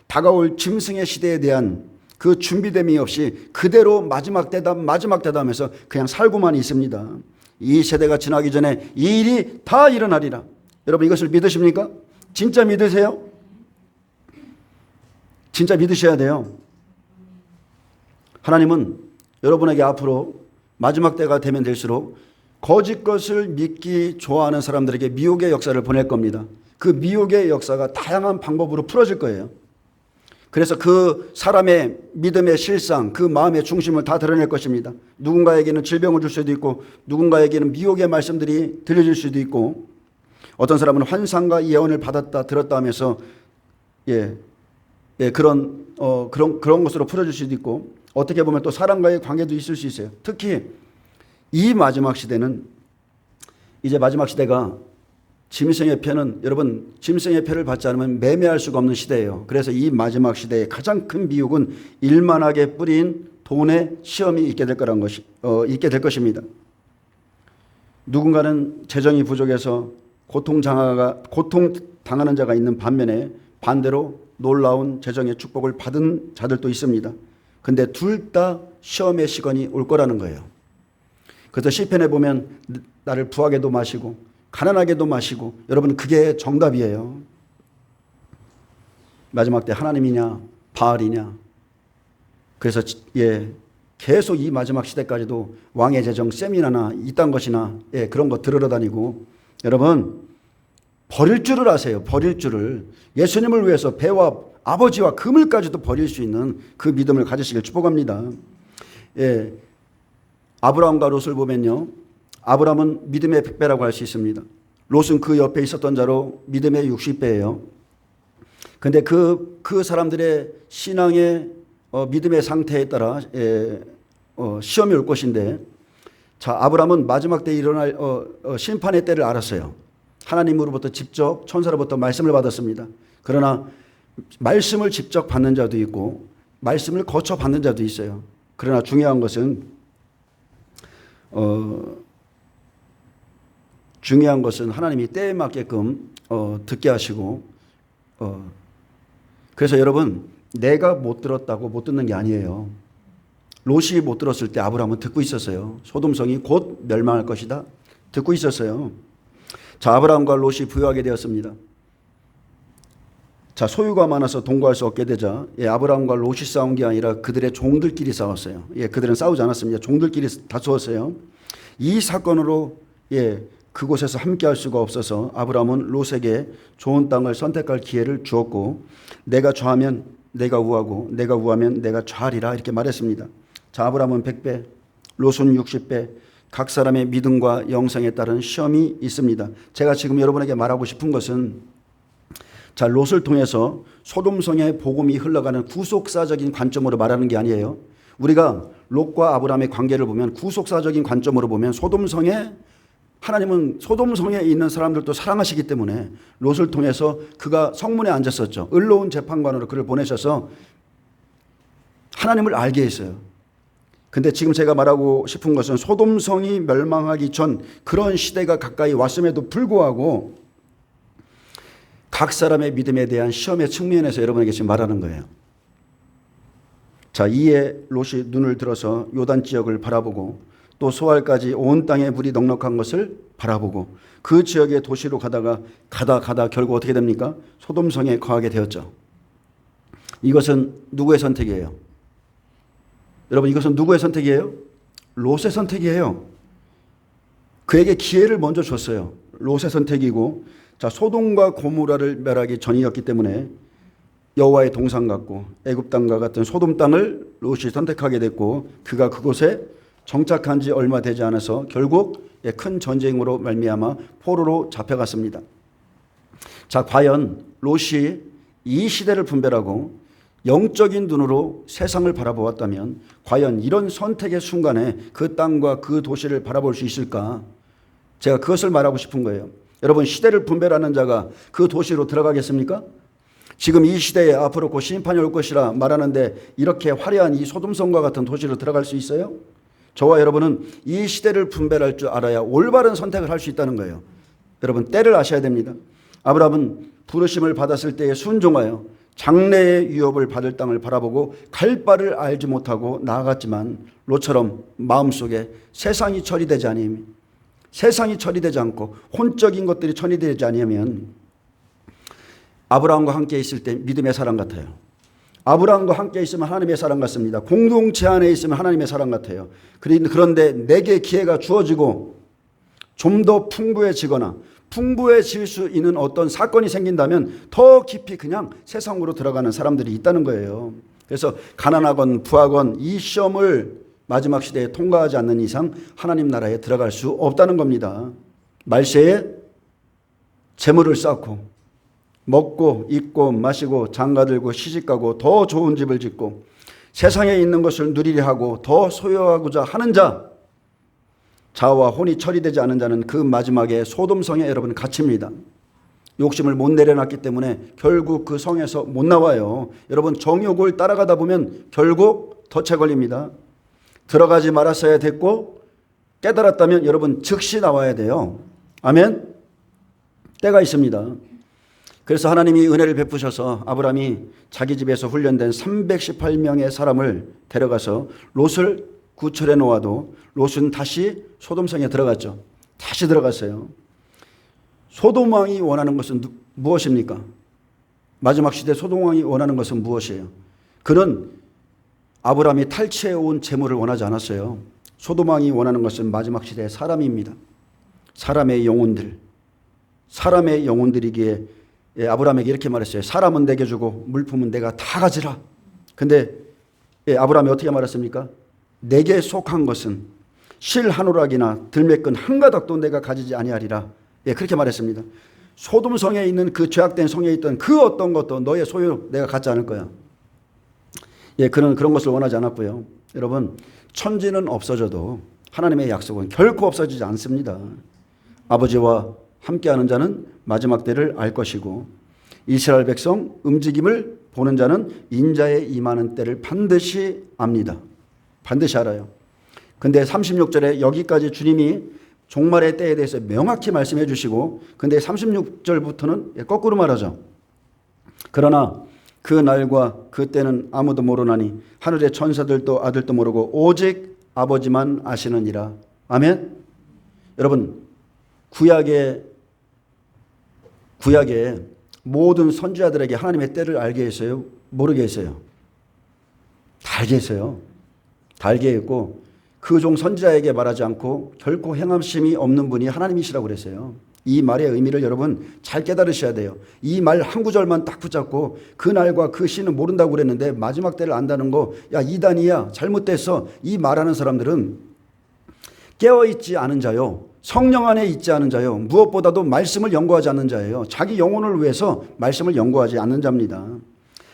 다가올 짐승의 시대에 대한 그 준비됨이 없이 그대로 마지막 때다 하면서 그냥 살고만 있습니다. 이 세대가 지나기 전에 이 일이 다 일어나리라. 여러분 이것을 믿으십니까? 진짜 믿으세요? 진짜 믿으셔야 돼요. 하나님은 여러분에게 앞으로 마지막 때가 되면 될수록 거짓 것을 믿기 좋아하는 사람들에게 미혹의 역사를 보낼 겁니다. 그 미혹의 역사가 다양한 방법으로 풀어질 거예요. 그래서 그 사람의 믿음의 실상, 그 마음의 중심을 다 드러낼 것입니다. 누군가에게는 질병을 줄 수도 있고 누군가에게는 미혹의 말씀들이 들려질 수도 있고 어떤 사람은 환상과 예언을 받았다 들었다 하면서 그런 것으로 풀어질 수도 있고 어떻게 보면 또 사람과의 관계도 있을 수 있어요. 특히 이 마지막 시대는 이제 마지막 시대가 짐승의 패는 여러분 짐승의 패를 받지 않으면 매매할 수가 없는 시대예요. 그래서 이 마지막 시대의 가장 큰 미혹은 일만하게 뿌린 돈의 시험이 있게 될 것입니다. 누군가는 재정이 부족해서 고통당하는 자가 있는 반면에 반대로 놀라운 재정의 축복을 받은 자들도 있습니다. 근데 둘 다 시험의 시간이 올 거라는 거예요. 그래서 시편에 보면 나를 부하게도 마시고 가난하게도 마시고, 여러분 그게 정답이에요. 마지막 때 하나님이냐 바알이냐. 그래서 계속 이 마지막 시대까지도 왕의 재정 세미나나 이딴 것이나 그런 거 들으러 다니고, 여러분 버릴 줄을 아세요. 버릴 줄을. 예수님을 위해서 배와 아버지와 그물까지도 버릴 수 있는 그 믿음을 가지시길 축복합니다. 아브라함과 롯을 보면요, 아브라함은 믿음의 100배라고 할 수 있습니다. 롯은 그 옆에 있었던 자로 믿음의 60배예요. 근데 그 사람들의 신앙의 믿음의 상태에 따라 시험이 올 것인데, 자, 아브라함은 마지막 때 일어날 심판의 때를 알았어요. 하나님으로부터 직접 천사로부터 말씀을 받았습니다. 그러나 말씀을 직접 받는 자도 있고 말씀을 거쳐 받는 자도 있어요. 그러나 중요한 것은 하나님이 때에 맞게끔 듣게 하시고, 그래서 여러분 내가 못 들었다고 못 듣는 게 아니에요. 롯이 못 들었을 때 아브라함은 듣고 있었어요. 소돔성이 곧 멸망할 것이다 듣고 있었어요. 자, 아브라함과 롯이 부유하게 되었습니다. 자, 소유가 많아서 동거할 수 없게 되자 아브라함과 롯이 싸운 게 아니라 그들의 종들끼리 싸웠어요. 그들은 싸우지 않았습니다. 종들끼리 다투었어요. 이 사건으로 그곳에서 함께할 수가 없어서 아브라함은 롯에게 좋은 땅을 선택할 기회를 주었고, 내가 좌하면 내가 우하고 내가 우하면 내가 좌하리라 이렇게 말했습니다. 자, 아브라함은 100배, 롯은 60배, 각 사람의 믿음과 영성에 따른 시험이 있습니다. 제가 지금 여러분에게 말하고 싶은 것은, 자, 롯을 통해서 소돔성의 복음이 흘러가는 구속사적인 관점으로 말하는 게 아니에요. 우리가 롯과 아브라함의 관계를 보면 구속사적인 관점으로 보면 하나님은 소돔성에 있는 사람들도 사랑하시기 때문에 롯을 통해서 그가 성문에 앉았었죠. 의로운 재판관으로 그를 보내셔서 하나님을 알게 했어요. 근데 지금 제가 말하고 싶은 것은 소돔성이 멸망하기 전 그런 시대가 가까이 왔음에도 불구하고 각 사람의 믿음에 대한 시험의 측면에서 여러분에게 지금 말하는 거예요. 자, 이에 롯이 눈을 들어서 요단 지역을 바라보고 또 소알까지 온 땅에 물이 넉넉한 것을 바라보고 그 지역의 도시로 가다 결국 어떻게 됩니까? 소돔성에 거하게 되었죠. 이것은 누구의 선택이에요? 여러분, 이것은 누구의 선택이에요? 롯의 선택이에요. 그에게 기회를 먼저 줬어요. 롯의 선택이고, 자, 소돔과 고모라를 멸하기 전이었기 때문에 여호와의 동산 같고 애굽 땅과 같은 소돔 땅을 롯이 선택하게 됐고, 그가 그곳에 정착한 지 얼마 되지 않아서 결국 큰 전쟁으로 말미암아 포로로 잡혀갔습니다. 자, 과연 롯이 이 시대를 분별하고 영적인 눈으로 세상을 바라보았다면 과연 이런 선택의 순간에 그 땅과 그 도시를 바라볼 수 있을까? 제가 그것을 말하고 싶은 거예요. 여러분, 시대를 분별하는 자가 그 도시로 들어가겠습니까? 지금 이 시대에 앞으로 곧 심판이 올 것이라 말하는데 이렇게 화려한 이 소돔성과 같은 도시로 들어갈 수 있어요? 저와 여러분은 이 시대를 분별할 줄 알아야 올바른 선택을 할 수 있다는 거예요. 여러분, 때를 아셔야 됩니다. 아브라함은 부르심을 받았을 때에 순종하여 장래의 유업을 받을 땅을 바라보고 갈 바를 알지 못하고 나아갔지만 롯처럼 마음속에 세상이 처리되지 않고 혼적인 것들이 처리되지 않으면 아브라함과 함께 있을 때 믿음의 사람 같아요. 아브라함과 함께 있으면 하나님의 사람 같습니다. 공동체 안에 있으면 하나님의 사람 같아요. 그런데 내게 기회가 주어지고 좀 더 풍부해지거나 풍부해질 수 있는 어떤 사건이 생긴다면 더 깊이 그냥 세상으로 들어가는 사람들이 있다는 거예요. 그래서 가난하건 부하건 이 시험을 마지막 시대에 통과하지 않는 이상 하나님 나라에 들어갈 수 없다는 겁니다. 말세에 재물을 쌓고 먹고 입고 마시고 장가들고 시집가고 더 좋은 집을 짓고 세상에 있는 것을 누리려 하고 더 소유하고자 하는 자, 자와 혼이 처리되지 않은 자는 그 마지막에 소돔성에 여러분 갇힙니다. 욕심을 못 내려놨기 때문에 결국 그 성에서 못 나와요. 여러분 정욕을 따라가다 보면 결국 덫에 걸립니다. 들어가지 말았어야 됐고 깨달았다면 여러분 즉시 나와야 돼요. 아멘. 때가 있습니다. 그래서 하나님이 은혜를 베푸셔서 아브라함이 자기 집에서 훈련된 318명의 사람을 데려가서 롯을 구출해 놓아도 롯은 다시 소돔성에 들어갔죠. 다시 들어갔어요. 소돔 왕이 원하는 것은 무엇입니까? 마지막 시대 소돔 왕이 원하는 것은 무엇이에요? 그는 아브라함이 탈취해 온 재물을 원하지 않았어요. 소돔 왕이 원하는 것은 마지막 시대의 사람입니다. 사람의 영혼들. 사람의 영혼들이기에 아브라함에게 이렇게 말했어요. 사람은 내게 주고 물품은 내가 다 가지라. 근데 아브라함이 어떻게 말했습니까? 내게 속한 것은 실 한 오락이나 들매끈 한 가닥도 내가 가지지 아니하리라. 그렇게 말했습니다. 소돔성에 있는 그 죄악된 성에 있던 그 어떤 것도 너의 소유 내가 갖지 않을 거야. 그는 그런 것을 원하지 않았고요. 여러분 천지는 없어져도 하나님의 약속은 결코 없어지지 않습니다. 아버지와 함께하는 자는 마지막 때를 알 것이고 이스라엘 백성 움직임을 보는 자는 인자의 임하는 때를 반드시 압니다. 반드시 알아요. 근데 36절에 여기까지 주님이 종말의 때에 대해서 명확히 말씀해 주시고 근데 36절부터는 거꾸로 말하죠. 그러나 그 날과 그 때는 아무도 모르나니 하늘의 천사들도 아들도 모르고 오직 아버지만 아시느니라. 아멘. 여러분 구약의 모든 선지자들에게 하나님의 때를 알게 했어요? 모르게 했어요? 다 알게 했어요. 다 알게 했고 그 종 선지자에게 말하지 않고 결코 행함심이 없는 분이 하나님이시라고 그랬어요. 이 말의 의미를 여러분 잘 깨달으셔야 돼요. 이 말 한 구절만 딱 붙잡고 그 날과 그 시는 모른다고 그랬는데 마지막 때를 안다는 거 야 이단이야 잘못됐어. 이 말하는 사람들은 깨어있지 않은 자요. 성령 안에 있지 않은 자요. 무엇보다도 말씀을 연구하지 않는 자예요. 자기 영혼을 위해서 말씀을 연구하지 않는 자입니다.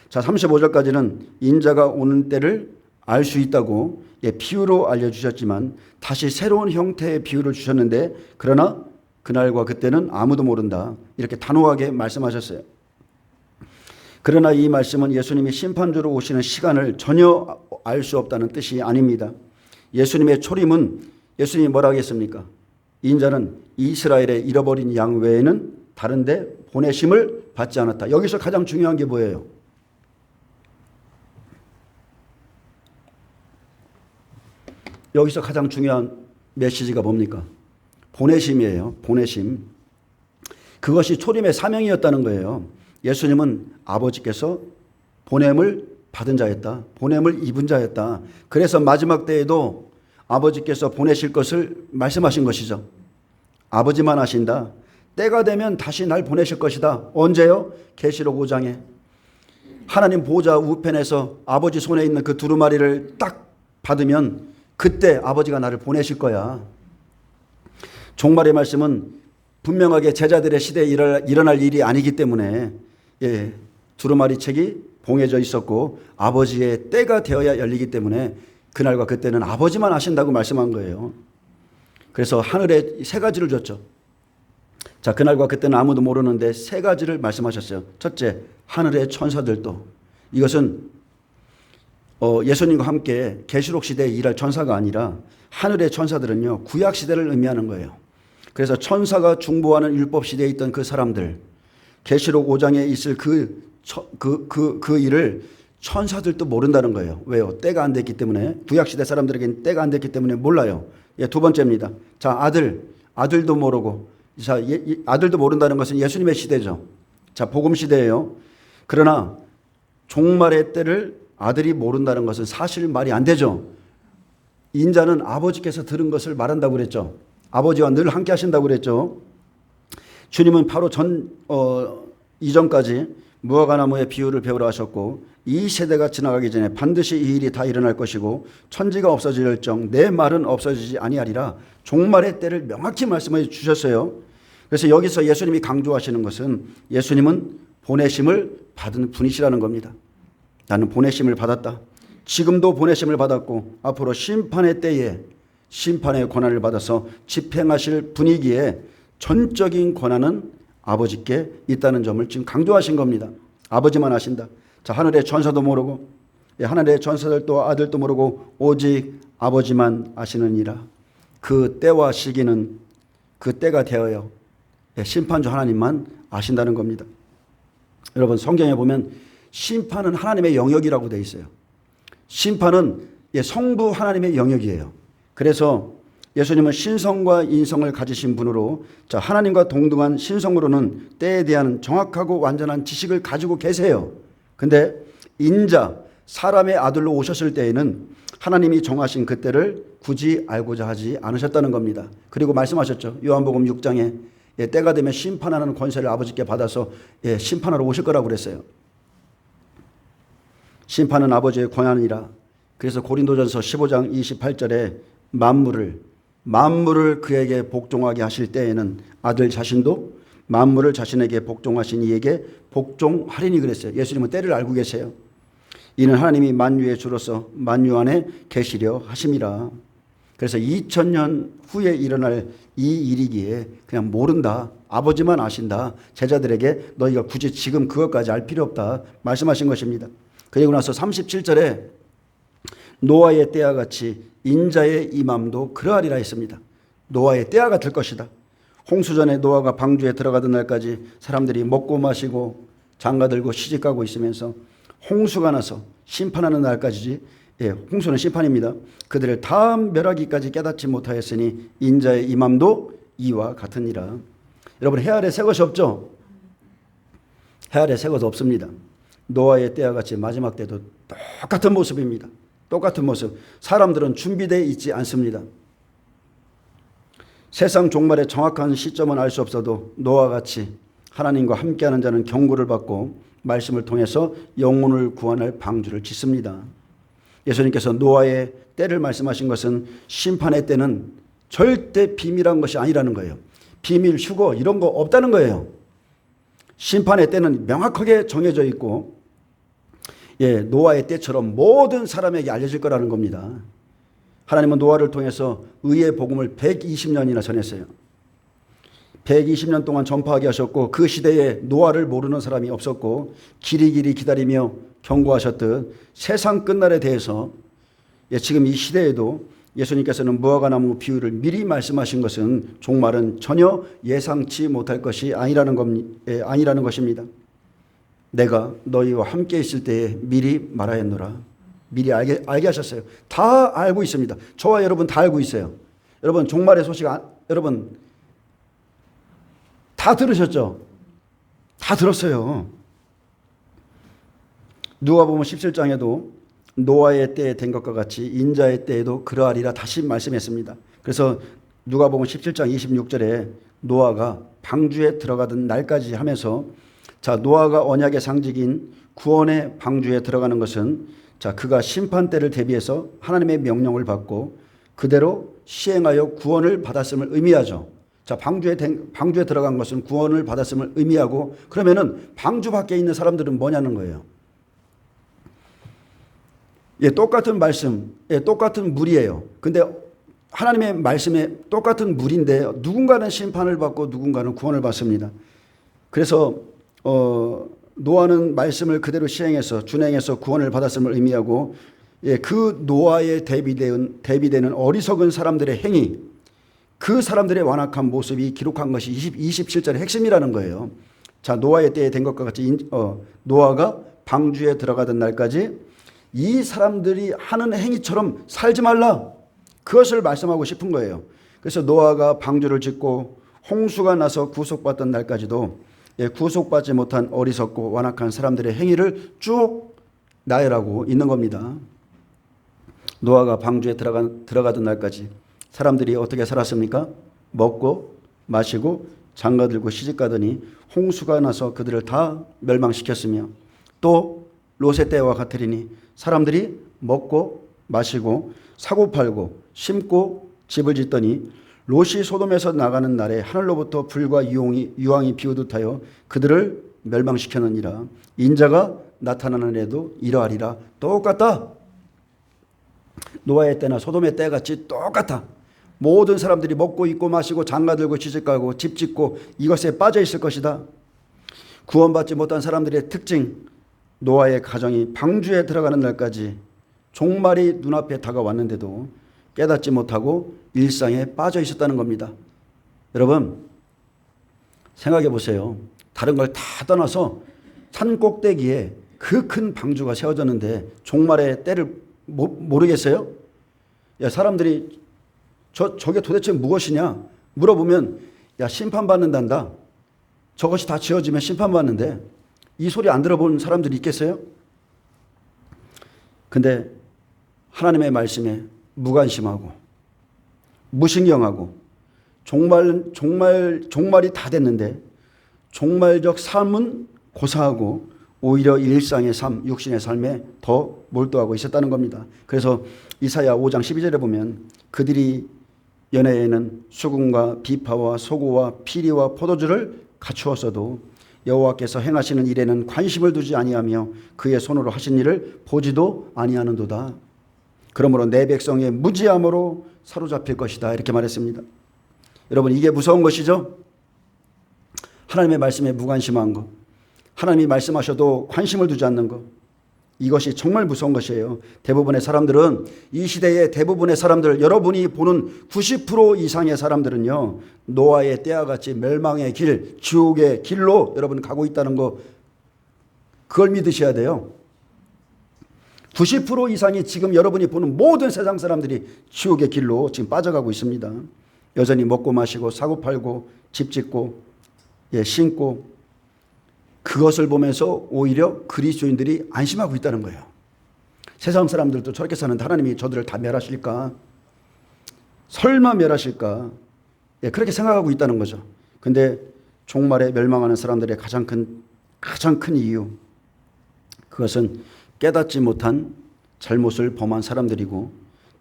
자 35절까지는 인자가 오는 때를 알 수 있다고 비유로 알려주셨지만 다시 새로운 형태의 비유를 주셨는데 그러나 그날과 그때는 아무도 모른다. 이렇게 단호하게 말씀하셨어요. 그러나 이 말씀은 예수님이 심판주로 오시는 시간을 전혀 알 수 없다는 뜻이 아닙니다. 예수님의 초림은 예수님이 뭐라 하겠습니까? 인자는 이스라엘의 잃어버린 양 외에는 다른 데 보내심을 받지 않았다. 여기서 가장 중요한 게 뭐예요? 여기서 가장 중요한 메시지가 뭡니까? 보내심이에요. 보내심. 그것이 초림의 사명이었다는 거예요. 예수님은 아버지께서 보냄을 받은 자였다. 보냄을 입은 자였다. 그래서 마지막 때에도 아버지께서 보내실 것을 말씀하신 것이죠. 아버지만 아신다. 때가 되면 다시 날 보내실 것이다. 언제요? 계시록 5장에 하나님 보좌 우편에서 아버지 손에 있는 그 두루마리를 딱 받으면 그때 아버지가 나를 보내실 거야. 종말의 말씀은 분명하게 제자들의 시대에 일어날 일이 아니기 때문에 두루마리 책이 봉해져 있었고 아버지의 때가 되어야 열리기 때문에 그날과 그때는 아버지만 아신다고 말씀한 거예요. 그래서 하늘에 세 가지를 줬죠. 자, 그날과 그때는 아무도 모르는데 세 가지를 말씀하셨어요. 첫째, 하늘의 천사들도. 이것은 예수님과 함께 계시록 시대에 일할 천사가 아니라 하늘의 천사들은요 구약 시대를 의미하는 거예요. 그래서 천사가 중보하는 율법 시대에 있던 그 사람들, 계시록 5장에 있을 그 일을 천사들도 모른다는 거예요. 왜요? 때가 안 됐기 때문에. 구약 시대 사람들에게는 때가 안 됐기 때문에 몰라요. 두 번째입니다. 자, 아들도 모르고. 자, 아들도 모른다는 것은 예수님의 시대죠. 자, 복음 시대예요. 그러나 종말의 때를 아들이 모른다는 것은 사실 말이 안 되죠. 인자는 아버지께서 들은 것을 말한다고 그랬죠. 아버지와 늘 함께 하신다고 그랬죠. 주님은 바로 이전까지 무화과나무의 비유를 배우라 하셨고 이 세대가 지나가기 전에 반드시 이 일이 다 일어날 것이고 천지가 없어질정 내 말은 없어지지 아니하리라. 종말의 때를 명확히 말씀해 주셨어요. 그래서 여기서 예수님이 강조하시는 것은 예수님은 보내심을 받은 분이시라는 겁니다. 나는 보내심을 받았다. 지금도 보내심을 받았고 앞으로 심판의 때에 심판의 권한을 받아서 집행하실 분위기에 전적인 권한은 아버지께 있다는 점을 지금 강조하신 겁니다. 아버지만 아신다. 자, 하늘의 전사도 모르고 하늘의 전사들도 아들도 모르고 오직 아버지만 아시느니라. 그 때와 시기는 그 때가 되어요. 심판주 하나님만 아신다는 겁니다. 여러분, 성경에 보면 심판은 하나님의 영역이라고 되어 있어요. 심판은 성부 하나님의 영역이에요. 그래서 예수님은 신성과 인성을 가지신 분으로, 자, 하나님과 동등한 신성으로는 때에 대한 정확하고 완전한 지식을 가지고 계세요. 근데 인자, 사람의 아들로 오셨을 때에는 하나님이 정하신 그 때를 굳이 알고자 하지 않으셨다는 겁니다. 그리고 말씀하셨죠. 요한복음 6장에 때가 되면 심판하는 권세를 아버지께 받아서 심판하러 오실 거라고 그랬어요. 심판은 아버지의 권한이라. 그래서 고린도전서 15장 28절에 만물을 그에게 복종하게 하실 때에는 아들 자신도 만물을 자신에게 복종하신 이에게 복종하리니 그랬어요. 예수님은 때를 알고 계세요. 이는 하나님이 만유의 주로서 만유 안에 계시려 하심이라. 그래서 2000년 후에 일어날 이 일이기에 그냥 모른다. 아버지만 아신다. 제자들에게 너희가 굳이 지금 그것까지 알 필요 없다. 말씀하신 것입니다. 그리고 나서 37절에 노아의 때와 같이 인자의 임함도 그러하리라 했습니다. 노아의 때와 같을 것이다. 홍수전에 노아가 방주에 들어가던 날까지 사람들이 먹고 마시고 장가들고 시집가고 있으면서 홍수가 나서 심판하는 날까지, 홍수는 심판입니다. 그들을 다 멸하기까지 깨닫지 못하였으니 인자의 임함도 이와 같으니라. 여러분, 해 아래 새 것이 없죠? 해 아래 새 것이 없습니다. 노아의 때와 같이 마지막 때도 똑같은 모습입니다. 똑같은 모습. 사람들은 준비되어 있지 않습니다. 세상 종말의 정확한 시점은 알 수 없어도 노아와 같이 하나님과 함께하는 자는 경고를 받고 말씀을 통해서 영혼을 구원할 방주를 짓습니다. 예수님께서 노아의 때를 말씀하신 것은 심판의 때는 절대 비밀한 것이 아니라는 거예요. 비밀, 휴거 이런 거 없다는 거예요. 심판의 때는 명확하게 정해져 있고 노아의 때처럼 모든 사람에게 알려질 거라는 겁니다. 하나님은 노아를 통해서 의의 복음을 120년이나 전했어요. 120년 동안 전파하게 하셨고 그 시대에 노아를 모르는 사람이 없었고 길이길이 기다리며 경고하셨듯 세상 끝날에 대해서 지금 이 시대에도 예수님께서는 무화과나무 비유를 미리 말씀하신 것은 종말은 전혀 예상치 못할 것이 아니라는 것입니다. 내가 너희와 함께 있을 때에 미리 말하였노라. 미리 알게 하셨어요. 다 알고 있습니다. 저와 여러분 다 알고 있어요. 여러분 종말의 소식 여러분 다 들으셨죠? 다 들었어요. 누가복음 17장에도 노아의 때에 된 것과 같이 인자의 때에도 그러하리라 다시 말씀했습니다. 그래서 누가복음 17장 26절에 노아가 방주에 들어가던 날까지 하면서, 자, 노아가 언약의 상징인 구원의 방주에 들어가는 것은, 자, 그가 심판 때를 대비해서 하나님의 명령을 받고 그대로 시행하여 구원을 받았음을 의미하죠. 자, 방주에 들어간 것은 구원을 받았음을 의미하고, 그러면은 방주 밖에 있는 사람들은 뭐냐는 거예요. 똑같은 말씀, 똑같은 물이에요. 근데 하나님의 말씀에 똑같은 물인데 누군가는 심판을 받고 누군가는 구원을 받습니다. 그래서 노아는 말씀을 그대로 시행해서 준행해서 구원을 받았음을 의미하고, 그 노아에 대비되는 어리석은 사람들의 행위, 그 사람들의 완악한 모습이 기록한 것이 27절의 핵심이라는 거예요. 자, 노아의 때에 된 것과 같이 노아가 방주에 들어가던 날까지 이 사람들이 하는 행위처럼 살지 말라. 그것을 말씀하고 싶은 거예요. 그래서 노아가 방주를 짓고 홍수가 나서 구속받던 날까지도 구속받지 못한 어리석고 완악한 사람들의 행위를 쭉 나열하고 있는 겁니다. 노아가 방주에 들어가던 날까지 사람들이 어떻게 살았습니까? 먹고 마시고 장가들고 시집가더니 홍수가 나서 그들을 다 멸망시켰으며, 또 롯의 때와 같으리니 사람들이 먹고 마시고 사고 팔고 심고 집을 짓더니 롯이 소돔에서 나가는 날에 하늘로부터 불과 유황이 비오듯하여 그들을 멸망시켰느니라. 인자가 나타나는 해도 이러하리라. 똑같다. 노아의 때나 소돔의 때 같이 똑같아. 모든 사람들이 먹고 입고 마시고 장가들고 시집가고 집 짓고 이것에 빠져 있을 것이다. 구원받지 못한 사람들의 특징, 노아의 가정이 방주에 들어가는 날까지 종말이 눈앞에 다가왔는데도 깨닫지 못하고 일상에 빠져 있었다는 겁니다. 여러분 생각해 보세요. 다른 걸 다 떠나서 산 꼭대기에 그 큰 방주가 세워졌는데 종말의 때를 모르겠어요? 야, 사람들이 저게 도대체 무엇이냐 물어보면 야, 심판받는단다. 저것이 다 지어지면 심판받는데 이 소리 안 들어본 사람들이 있겠어요? 근데 하나님의 말씀에 무관심하고 무신경하고 종말이 다 됐는데 종말적 삶은 고사하고 오히려 일상의 삶, 육신의 삶에 더 몰두하고 있었다는 겁니다. 그래서 이사야 5장 12절에 보면 그들이 연애에는 수금과 비파와 소고와 피리와 포도주를 갖추었어도 여호와께서 행하시는 일에는 관심을 두지 아니하며 그의 손으로 하신 일을 보지도 아니하는도다. 그러므로 내 백성의 무지함으로 사로잡힐 것이다. 이렇게 말했습니다. 여러분 이게 무서운 것이죠. 하나님의 말씀에 무관심한 것, 하나님이 말씀하셔도 관심을 두지 않는 것, 이것이 정말 무서운 것이에요. 대부분의 사람들은 이 시대의 대부분의 사람들, 여러분이 보는 90% 이상의 사람들은요 노아의 때와 같이 멸망의 길, 지옥의 길로 여러분 가고 있다는 거 그걸 믿으셔야 돼요. 90% 이상이 지금 여러분이 보는 모든 세상 사람들이 지옥의 길로 지금 빠져가고 있습니다. 여전히 먹고 마시고 사고 팔고 집 짓고 신고 그것을 보면서 오히려 그리스도인들이 안심하고 있다는 거예요. 세상 사람들도 저렇게 사는데 하나님이 저들을 다 멸하실까? 설마 멸하실까? 그렇게 생각하고 있다는 거죠. 근데 종말에 멸망하는 사람들의 가장 큰 이유, 그것은 깨닫지 못한 잘못을 범한 사람들이고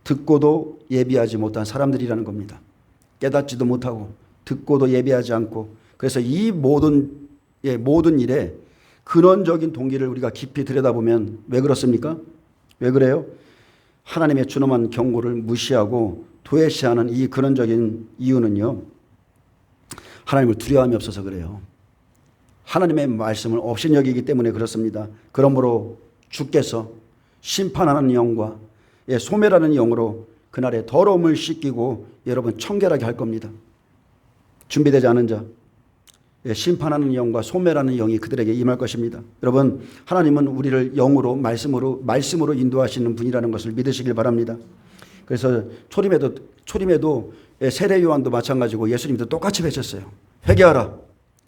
듣고도 예비하지 못한 사람들이라는 겁니다. 깨닫지도 못하고 듣고도 예비하지 않고, 그래서 이 모든 일에 근원적인 동기를 우리가 깊이 들여다보면 왜 그렇습니까? 왜 그래요? 하나님의 준엄한 경고를 무시하고 도외시하는 이 근원적인 이유는요, 하나님을 두려움이 없어서 그래요. 하나님의 말씀을 업신여기기 때문에 그렇습니다. 그러므로 주께서 심판하는 영과 소멸하는 영으로 그날의 더러움을 씻기고 여러분 청결하게 할 겁니다. 준비되지 않은 자, 심판하는 영과 소멸하는 영이 그들에게 임할 것입니다. 여러분 하나님은 우리를 영으로 말씀으로 인도하시는 분이라는 것을 믿으시길 바랍니다. 그래서 초림에도 세례 요한도 마찬가지고 예수님도 똑같이 외쳤어요. 회개하라,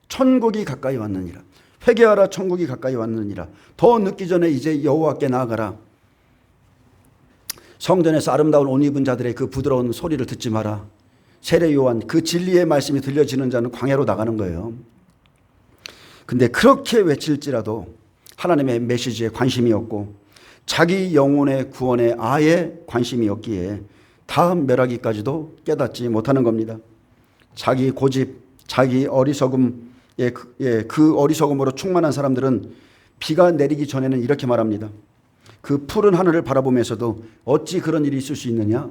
천국이 가까이 왔느니라. 회개하라, 천국이 가까이 왔느니라. 더 늦기 전에 이제 여호와께 나아가라. 성전에서 아름다운 옷 입은 자들의 그 부드러운 소리를 듣지 마라. 세례 요한, 그 진리의 말씀이 들려지는 자는 광야로 나가는 거예요. 근데 그렇게 외칠지라도 하나님의 메시지에 관심이 없고 자기 영혼의 구원에 아예 관심이 없기에 다음 멸하기까지도 깨닫지 못하는 겁니다. 자기 고집, 자기 어리석음, 그 어리석음으로 충만한 사람들은 비가 내리기 전에는 이렇게 말합니다. 그 푸른 하늘을 바라보면서도 어찌 그런 일이 있을 수 있느냐?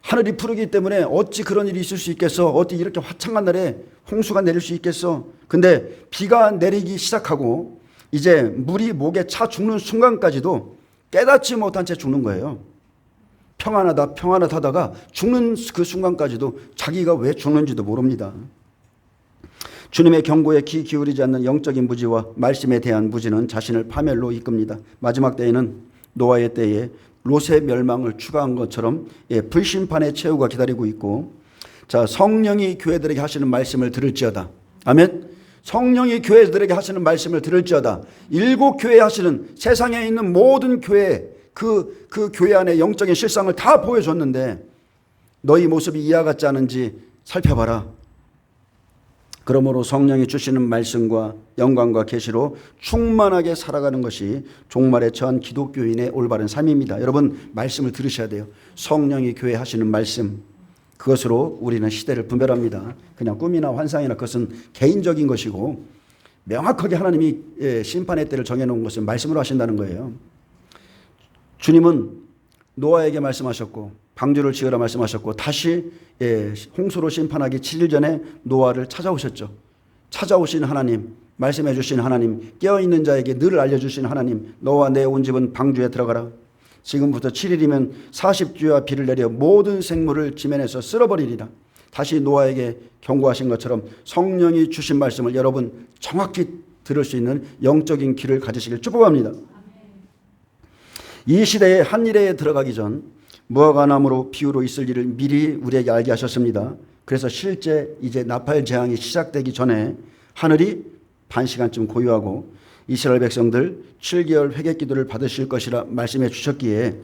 하늘이 푸르기 때문에 어찌 그런 일이 있을 수 있겠어? 어찌 이렇게 화창한 날에 홍수가 내릴 수 있겠어? 근데 비가 내리기 시작하고 이제 물이 목에 차 죽는 순간까지도 깨닫지 못한 채 죽는 거예요. 평안하다가 죽는 그 순간까지도 자기가 왜 죽는지도 모릅니다. 주님의 경고에 귀 기울이지 않는 영적인 무지와 말씀에 대한 무지는 자신을 파멸로 이끕니다. 마지막 때에는 노아의 때에 롯의 멸망을 추가한 것처럼 불심판의 최후가 기다리고 있고, 자, 성령이 교회들에게 하시는 말씀을 들을지어다. 아멘. 성령이 교회들에게 하시는 말씀을 들을지어다. 일곱 교회에 하시는, 세상에 있는 모든 교회, 그 교회 안에 영적인 실상을 다 보여줬는데 너희 모습이 이와 같지 않은지 살펴봐라. 그러므로 성령이 주시는 말씀과 영광과 계시로 충만하게 살아가는 것이 종말에 처한 기독교인의 올바른 삶입니다. 여러분 말씀을 들으셔야 돼요. 성령이 교회 하시는 말씀, 그것으로 우리는 시대를 분별합니다. 그냥 꿈이나 환상이나 그것은 개인적인 것이고, 명확하게 하나님이 심판의 때를 정해놓은 것은 말씀으로 하신다는 거예요. 주님은 노아에게 말씀하셨고 방주를 지으라 말씀하셨고 다시 홍수로 심판하기 7일 전에 노아를 찾아오셨죠. 찾아오신 하나님, 말씀해 주신 하나님, 깨어있는 자에게 늘 알려주신 하나님, 너와 내 온 집은 방주에 들어가라. 지금부터 7일이면 40주야 비를 내려 모든 생물을 지면에서 쓸어버리리라. 다시 노아에게 경고하신 것처럼 성령이 주신 말씀을 여러분 정확히 들을 수 있는 영적인 귀를 가지시길 축복합니다. 이 시대에 한 일에 들어가기 전 무화과나무로 비유로 있을 일을 미리 우리에게 알게 하셨습니다. 그래서 실제 이제 나팔 재앙이 시작되기 전에 하늘이 반시간쯤 고요하고 이스라엘 백성들 7개월 회개 기도를 받으실 것이라 말씀해 주셨기에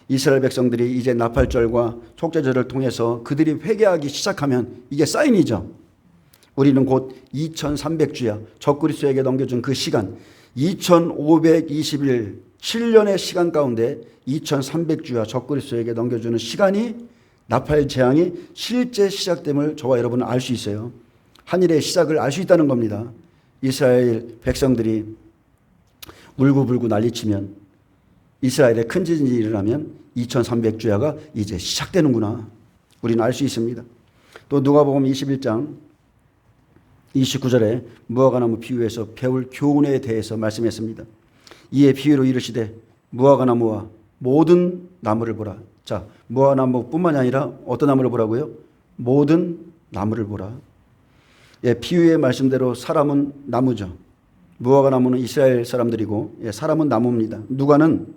이스라엘 백성들이 이제 나팔절과 속죄절을 통해서 그들이 회개하기 시작하면 이게 사인이죠. 우리는 곧 2300주야 적그리스도에게 넘겨준 그 시간 2520일 7년의 시간 가운데 2300주야 적그리스도에게 넘겨주는 시간이 나팔 재앙이 실제 시작됨을 저와 여러분은 알 수 있어요. 한일의 시작을 알 수 있다는 겁니다. 이스라엘 백성들이 울고불고 난리치면 이스라엘에 큰 지진이 일어나면 2300주야가 이제 시작되는구나. 우리는 알 수 있습니다. 또 누가복음 21장 29절에 무화과나무 비유에서 배울 교훈에 대해서 말씀했습니다. 이에 비유로 이르시되 무화과나무와 모든 나무를 보라. 자, 무화과나무뿐만이 아니라 어떤 나무를 보라고요? 모든 나무를 보라. 비유의 말씀대로 사람은 나무죠. 무화과나무는 이스라엘 사람들이고 사람은 나무입니다. 누가는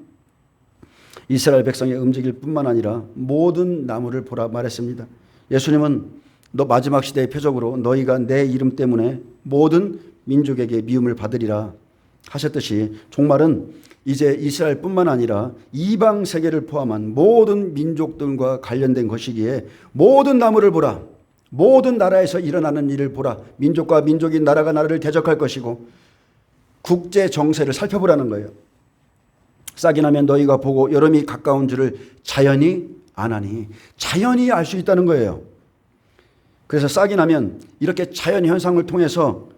이스라엘 백성의 움직일 뿐만 아니라 모든 나무를 보라 말했습니다. 예수님은 너 마지막 시대의 표적으로 너희가 내 이름 때문에 모든 민족에게 미움을 받으리라 하셨듯이 종말은 이제 이스라엘뿐만 아니라 이방 세계를 포함한 모든 민족들과 관련된 것이기에 모든 나무를 보라. 모든 나라에서 일어나는 일을 보라. 민족과 민족이 나라가 나라를 대적할 것이고 국제 정세를 살펴보라는 거예요. 싹이 나면 너희가 보고 여름이 가까운 줄을 자연히 아나니. 자연히 알 수 있다는 거예요. 그래서 싹이 나면 이렇게 자연 현상을 통해서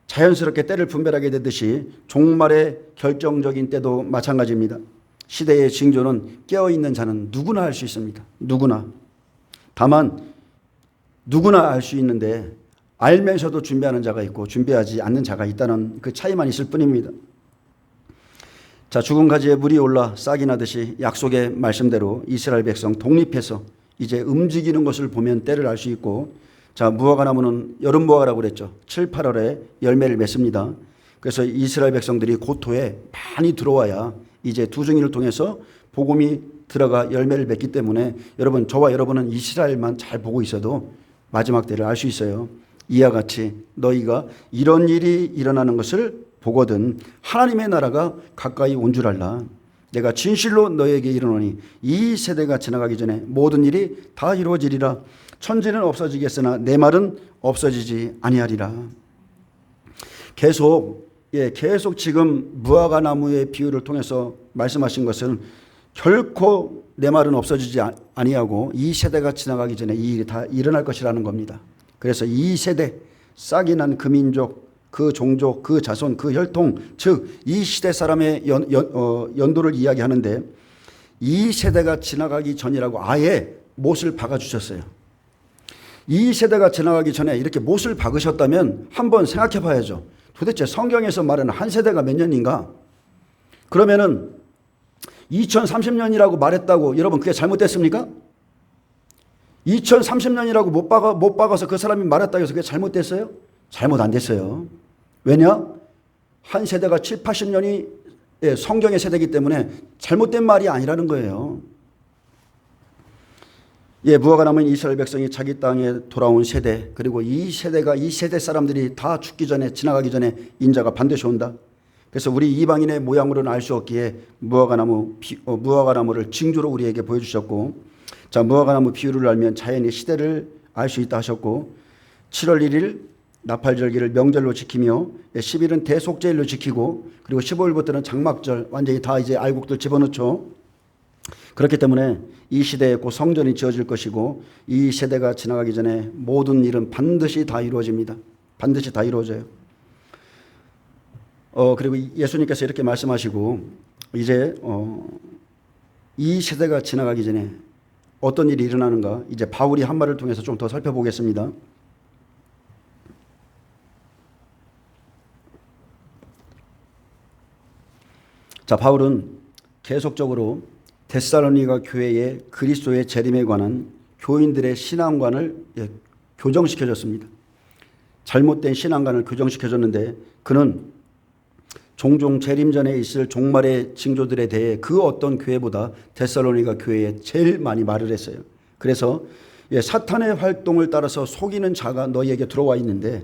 자연스럽게 때를 분별하게 되듯이 종말의 결정적인 때도 마찬가지입니다. 시대의 징조는 깨어있는 자는 누구나 알 수 있습니다. 누구나. 다만 누구나 알 수 있는데 알면서도 준비하는 자가 있고 준비하지 않는 자가 있다는 그 차이만 있을 뿐입니다. 자, 죽은 가지에 물이 올라 싹이 나듯이 약속의 말씀대로 이스라엘 백성 독립해서 이제 움직이는 것을 보면 때를 알 수 있고, 자, 무화과나무는 여름 무화과라고 그랬죠. 7, 8월에 열매를 맺습니다. 그래서 이스라엘 백성들이 고토에 많이 들어와야 이제 두중이를 통해서 복음이 들어가 열매를 맺기 때문에 여러분, 저와 여러분은 이스라엘만 잘 보고 있어도 마지막 때를 알 수 있어요. 이와 같이 너희가 이런 일이 일어나는 것을 보거든 하나님의 나라가 가까이 온 줄 알라. 내가 진실로 너희에게 이르노니 이 세대가 지나가기 전에 모든 일이 다 이루어지리라. 천지는 없어지겠으나 내 말은 없어지지 아니하리라. 계속 지금 무화과나무의 비유를 통해서 말씀하신 것은 결코 내 말은 없어지지 아니하고 이 세대가 지나가기 전에 이 일이 다 일어날 것이라는 겁니다. 그래서 이 세대, 싹이 난 그 민족, 그 종족, 그 자손, 그 혈통, 즉 이 시대 사람의 연도를 이야기하는데 이 세대가 지나가기 전이라고 아예 못을 박아주셨어요. 이 세대가 지나가기 전에 이렇게 못을 박으셨다면 한번 생각해 봐야죠. 도대체 성경에서 말하는 한 세대가 몇 년인가? 그러면은 2030년이라고 말했다고 여러분 그게 잘못됐습니까? 2030년이라고 못 박아서 그 사람이 말했다고 해서 그게 잘못됐어요? 잘못 안 됐어요. 왜냐? 한 세대가 7, 80년이 성경의 세대이기 때문에 잘못된 말이 아니라는 거예요. 무화과나무는 이스라엘 백성이 자기 땅에 돌아온 세대, 그리고 이 세대 사람들이 다 죽기 전에, 지나가기 전에 인자가 반드시 온다. 그래서 우리 이방인의 모양으로는 알 수 없기에 무화과나무를 징조로 우리에게 보여주셨고, 자, 무화과나무 비유를 알면 자연의 시대를 알 수 있다 하셨고, 7월 1일 나팔절기를 명절로 지키며 10일은 대속죄일로 지키고, 그리고 15일부터는 장막절, 완전히 다 이제 알곡들 집어넣죠. 그렇기 때문에 이 시대에 곧 성전이 지어질 것이고 이 세대가 지나가기 전에 모든 일은 반드시 다 이루어집니다. 반드시 다 이루어져요. 그리고 예수님께서 이렇게 말씀하시고 이제 이 시대가 지나가기 전에 어떤 일이 일어나는가 이제 바울이 한 말을 통해서 좀 더 살펴보겠습니다. 자, 바울은 계속적으로 데살로니가 교회의 그리스도의 재림에 관한 교인들의 신앙관을 교정시켜줬습니다. 잘못된 신앙관을 교정시켜줬는데 그는 종종 재림 전에 있을 종말의 징조들에 대해 그 어떤 교회보다 데살로니가 교회에 제일 많이 말을 했어요. 그래서 사탄의 활동을 따라서 속이는 자가 너희에게 들어와 있는데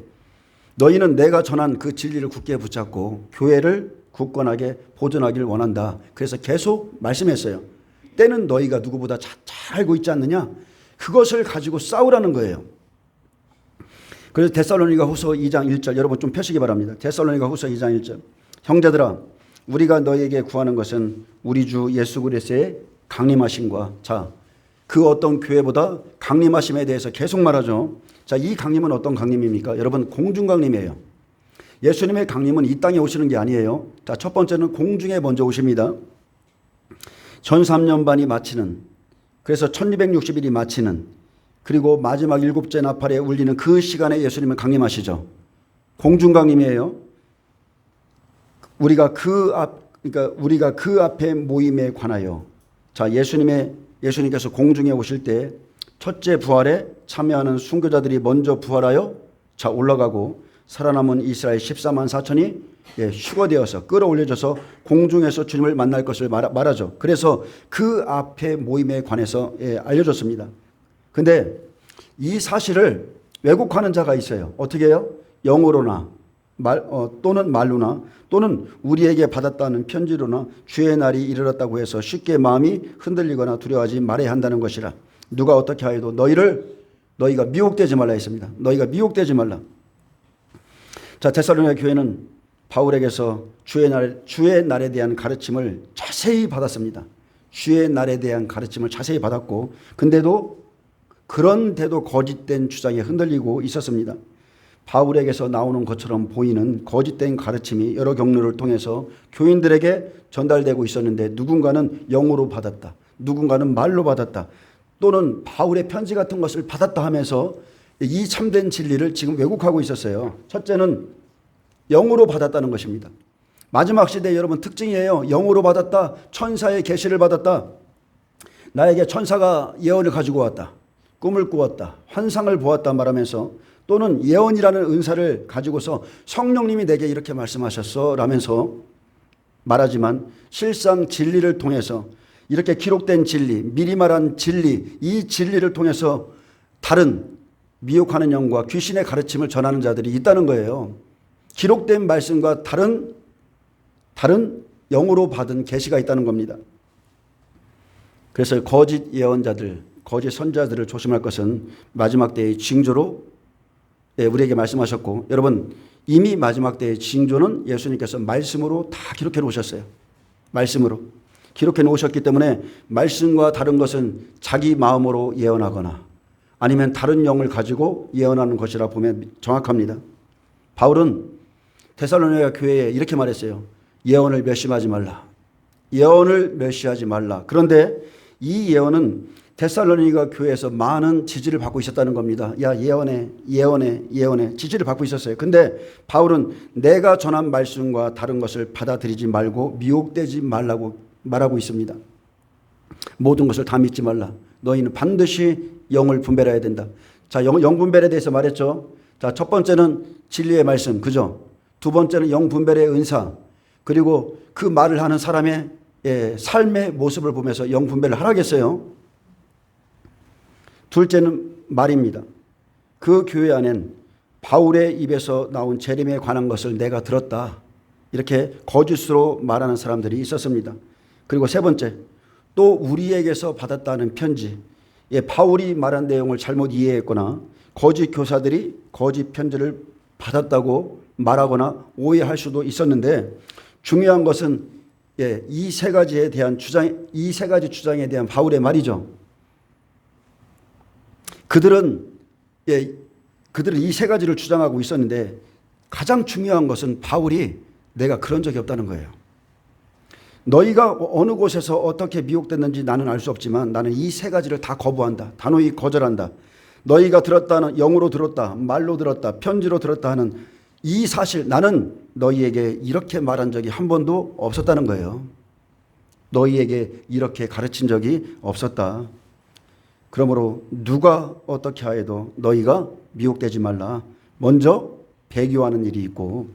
너희는 내가 전한 그 진리를 굳게 붙잡고 교회를 굳건하게 보존하기를 원한다. 그래서 계속 말씀했어요. 때는 너희가 누구보다 잘 알고 있지 않느냐? 그것을 가지고 싸우라는 거예요. 그래서 데살로니가 후서 2장 1절 여러분 좀 펴시기 바랍니다. 데살로니가 후서 2장 1절 형제들아 우리가 너희에게 구하는 것은 우리 주 예수 그리스도의 강림하심과 자, 그 어떤 교회보다 강림하심에 대해서 계속 말하죠. 자, 이 강림은 어떤 강림입니까? 여러분 공중 강림이에요. 예수님의 강림은 이 땅에 오시는 게 아니에요. 자, 첫 번째는 공중에 먼저 오십니다. 전 3년반이 마치는 그래서 1260일이 마치는 그리고 마지막 7째 나팔에 울리는 그 시간에 예수님은 강림하시죠. 공중 강림이에요. 우리가 그 앞에 모임에 관하여 자, 예수님께서 공중에 오실 때 첫째 부활에 참여하는 순교자들이 먼저 부활하여 자, 올라가고 살아남은 이스라엘 14만 4천이 휴거되어서 끌어올려져서 공중에서 주님을 만날 것을 말하죠. 그래서 그 앞에 모임에 관해서 알려줬습니다. 근데 이 사실을 왜곡하는 자가 있어요. 어떻게 해요? 영어로나 또는 말로나 또는 우리에게 받았다는 편지로나 주의 날이 이르렀다고 해서 쉽게 마음이 흔들리거나 두려워하지 말아야 한다는 것이라. 누가 어떻게 하여도 너희가 미혹되지 말라 했습니다. 너희가 미혹되지 말라. 자, 데살로니가 교회는 바울에게서 주의 날에 대한 가르침을 자세히 받았습니다. 주의 날에 대한 가르침을 자세히 받았고 그런데도 거짓된 주장에 흔들리고 있었습니다. 바울에게서 나오는 것처럼 보이는 거짓된 가르침이 여러 경로를 통해서 교인들에게 전달되고 있었는데 누군가는 영으로 받았다. 누군가는 말로 받았다. 또는 바울의 편지 같은 것을 받았다 하면서 이 참된 진리를 지금 왜곡하고 있었어요. 첫째는 영으로 받았다는 것입니다. 마지막 시대 여러분 특징이에요. 영으로 받았다. 천사의 계시를 받았다. 나에게 천사가 예언을 가지고 왔다. 꿈을 꾸었다. 환상을 보았다 말하면서 또는 예언이라는 은사를 가지고서 성령님이 내게 이렇게 말씀하셨어 라면서 말하지만 실상 진리를 통해서 이렇게 기록된 진리, 미리 말한 진리, 이 진리를 통해서 다른 미혹하는 영과 귀신의 가르침을 전하는 자들이 있다는 거예요. 기록된 말씀과 다른 영으로 받은 계시가 있다는 겁니다. 그래서 거짓 예언자들, 거짓 선자들을 조심할 것은 마지막 때의 징조로 우리에게 말씀하셨고 여러분 이미 마지막 때의 징조는 예수님께서 말씀으로 다 기록해 놓으셨어요. 말씀으로 기록해 놓으셨기 때문에 말씀과 다른 것은 자기 마음으로 예언하거나 아니면 다른 영을 가지고 예언하는 것이라 보면 정확합니다. 바울은 데살로니가 교회에 이렇게 말했어요. 예언을 멸시하지 말라. 예언을 멸시하지 말라. 그런데 이 예언은 데살로니가 교회에서 많은 지지를 받고 있었다는 겁니다. 야, 예언해 지지를 받고 있었어요. 근데 바울은 내가 전한 말씀과 다른 것을 받아들이지 말고 미혹되지 말라고 말하고 있습니다. 모든 것을 다 믿지 말라. 너희는 반드시 영을 분별해야 된다. 자, 영 분별에 대해서 말했죠. 자, 첫 번째는 진리의 말씀, 그죠? 두 번째는 영 분별의 은사, 그리고 그 말을 하는 사람의 삶의 모습을 보면서 영 분별을 하라겠어요. 둘째는 말입니다. 그 교회 안엔 바울의 입에서 나온 재림에 관한 것을 내가 들었다. 이렇게 거짓으로 말하는 사람들이 있었습니다. 그리고 세 번째, 또 우리에게서 받았다는 편지. 바울이 말한 내용을 잘못 이해했거나 거짓 교사들이 거짓 편지를 받았다고 말하거나 오해할 수도 있었는데 중요한 것은 이 세 가지 주장에 대한 바울의 말이죠. 그들은 이 세 가지를 주장하고 있었는데 가장 중요한 것은 바울이 내가 그런 적이 없다는 거예요. 너희가 어느 곳에서 어떻게 미혹됐는지 나는 알 수 없지만 나는 이 세 가지를 다 거부한다. 단호히 거절한다. 너희가 들었다는 영으로 들었다, 말로 들었다, 편지로 들었다 하는 이 사실, 나는 너희에게 이렇게 말한 적이 한 번도 없었다는 거예요. 너희에게 이렇게 가르친 적이 없었다. 그러므로 누가 어떻게 하여도 너희가 미혹되지 말라. 먼저 배교하는 일이 있고,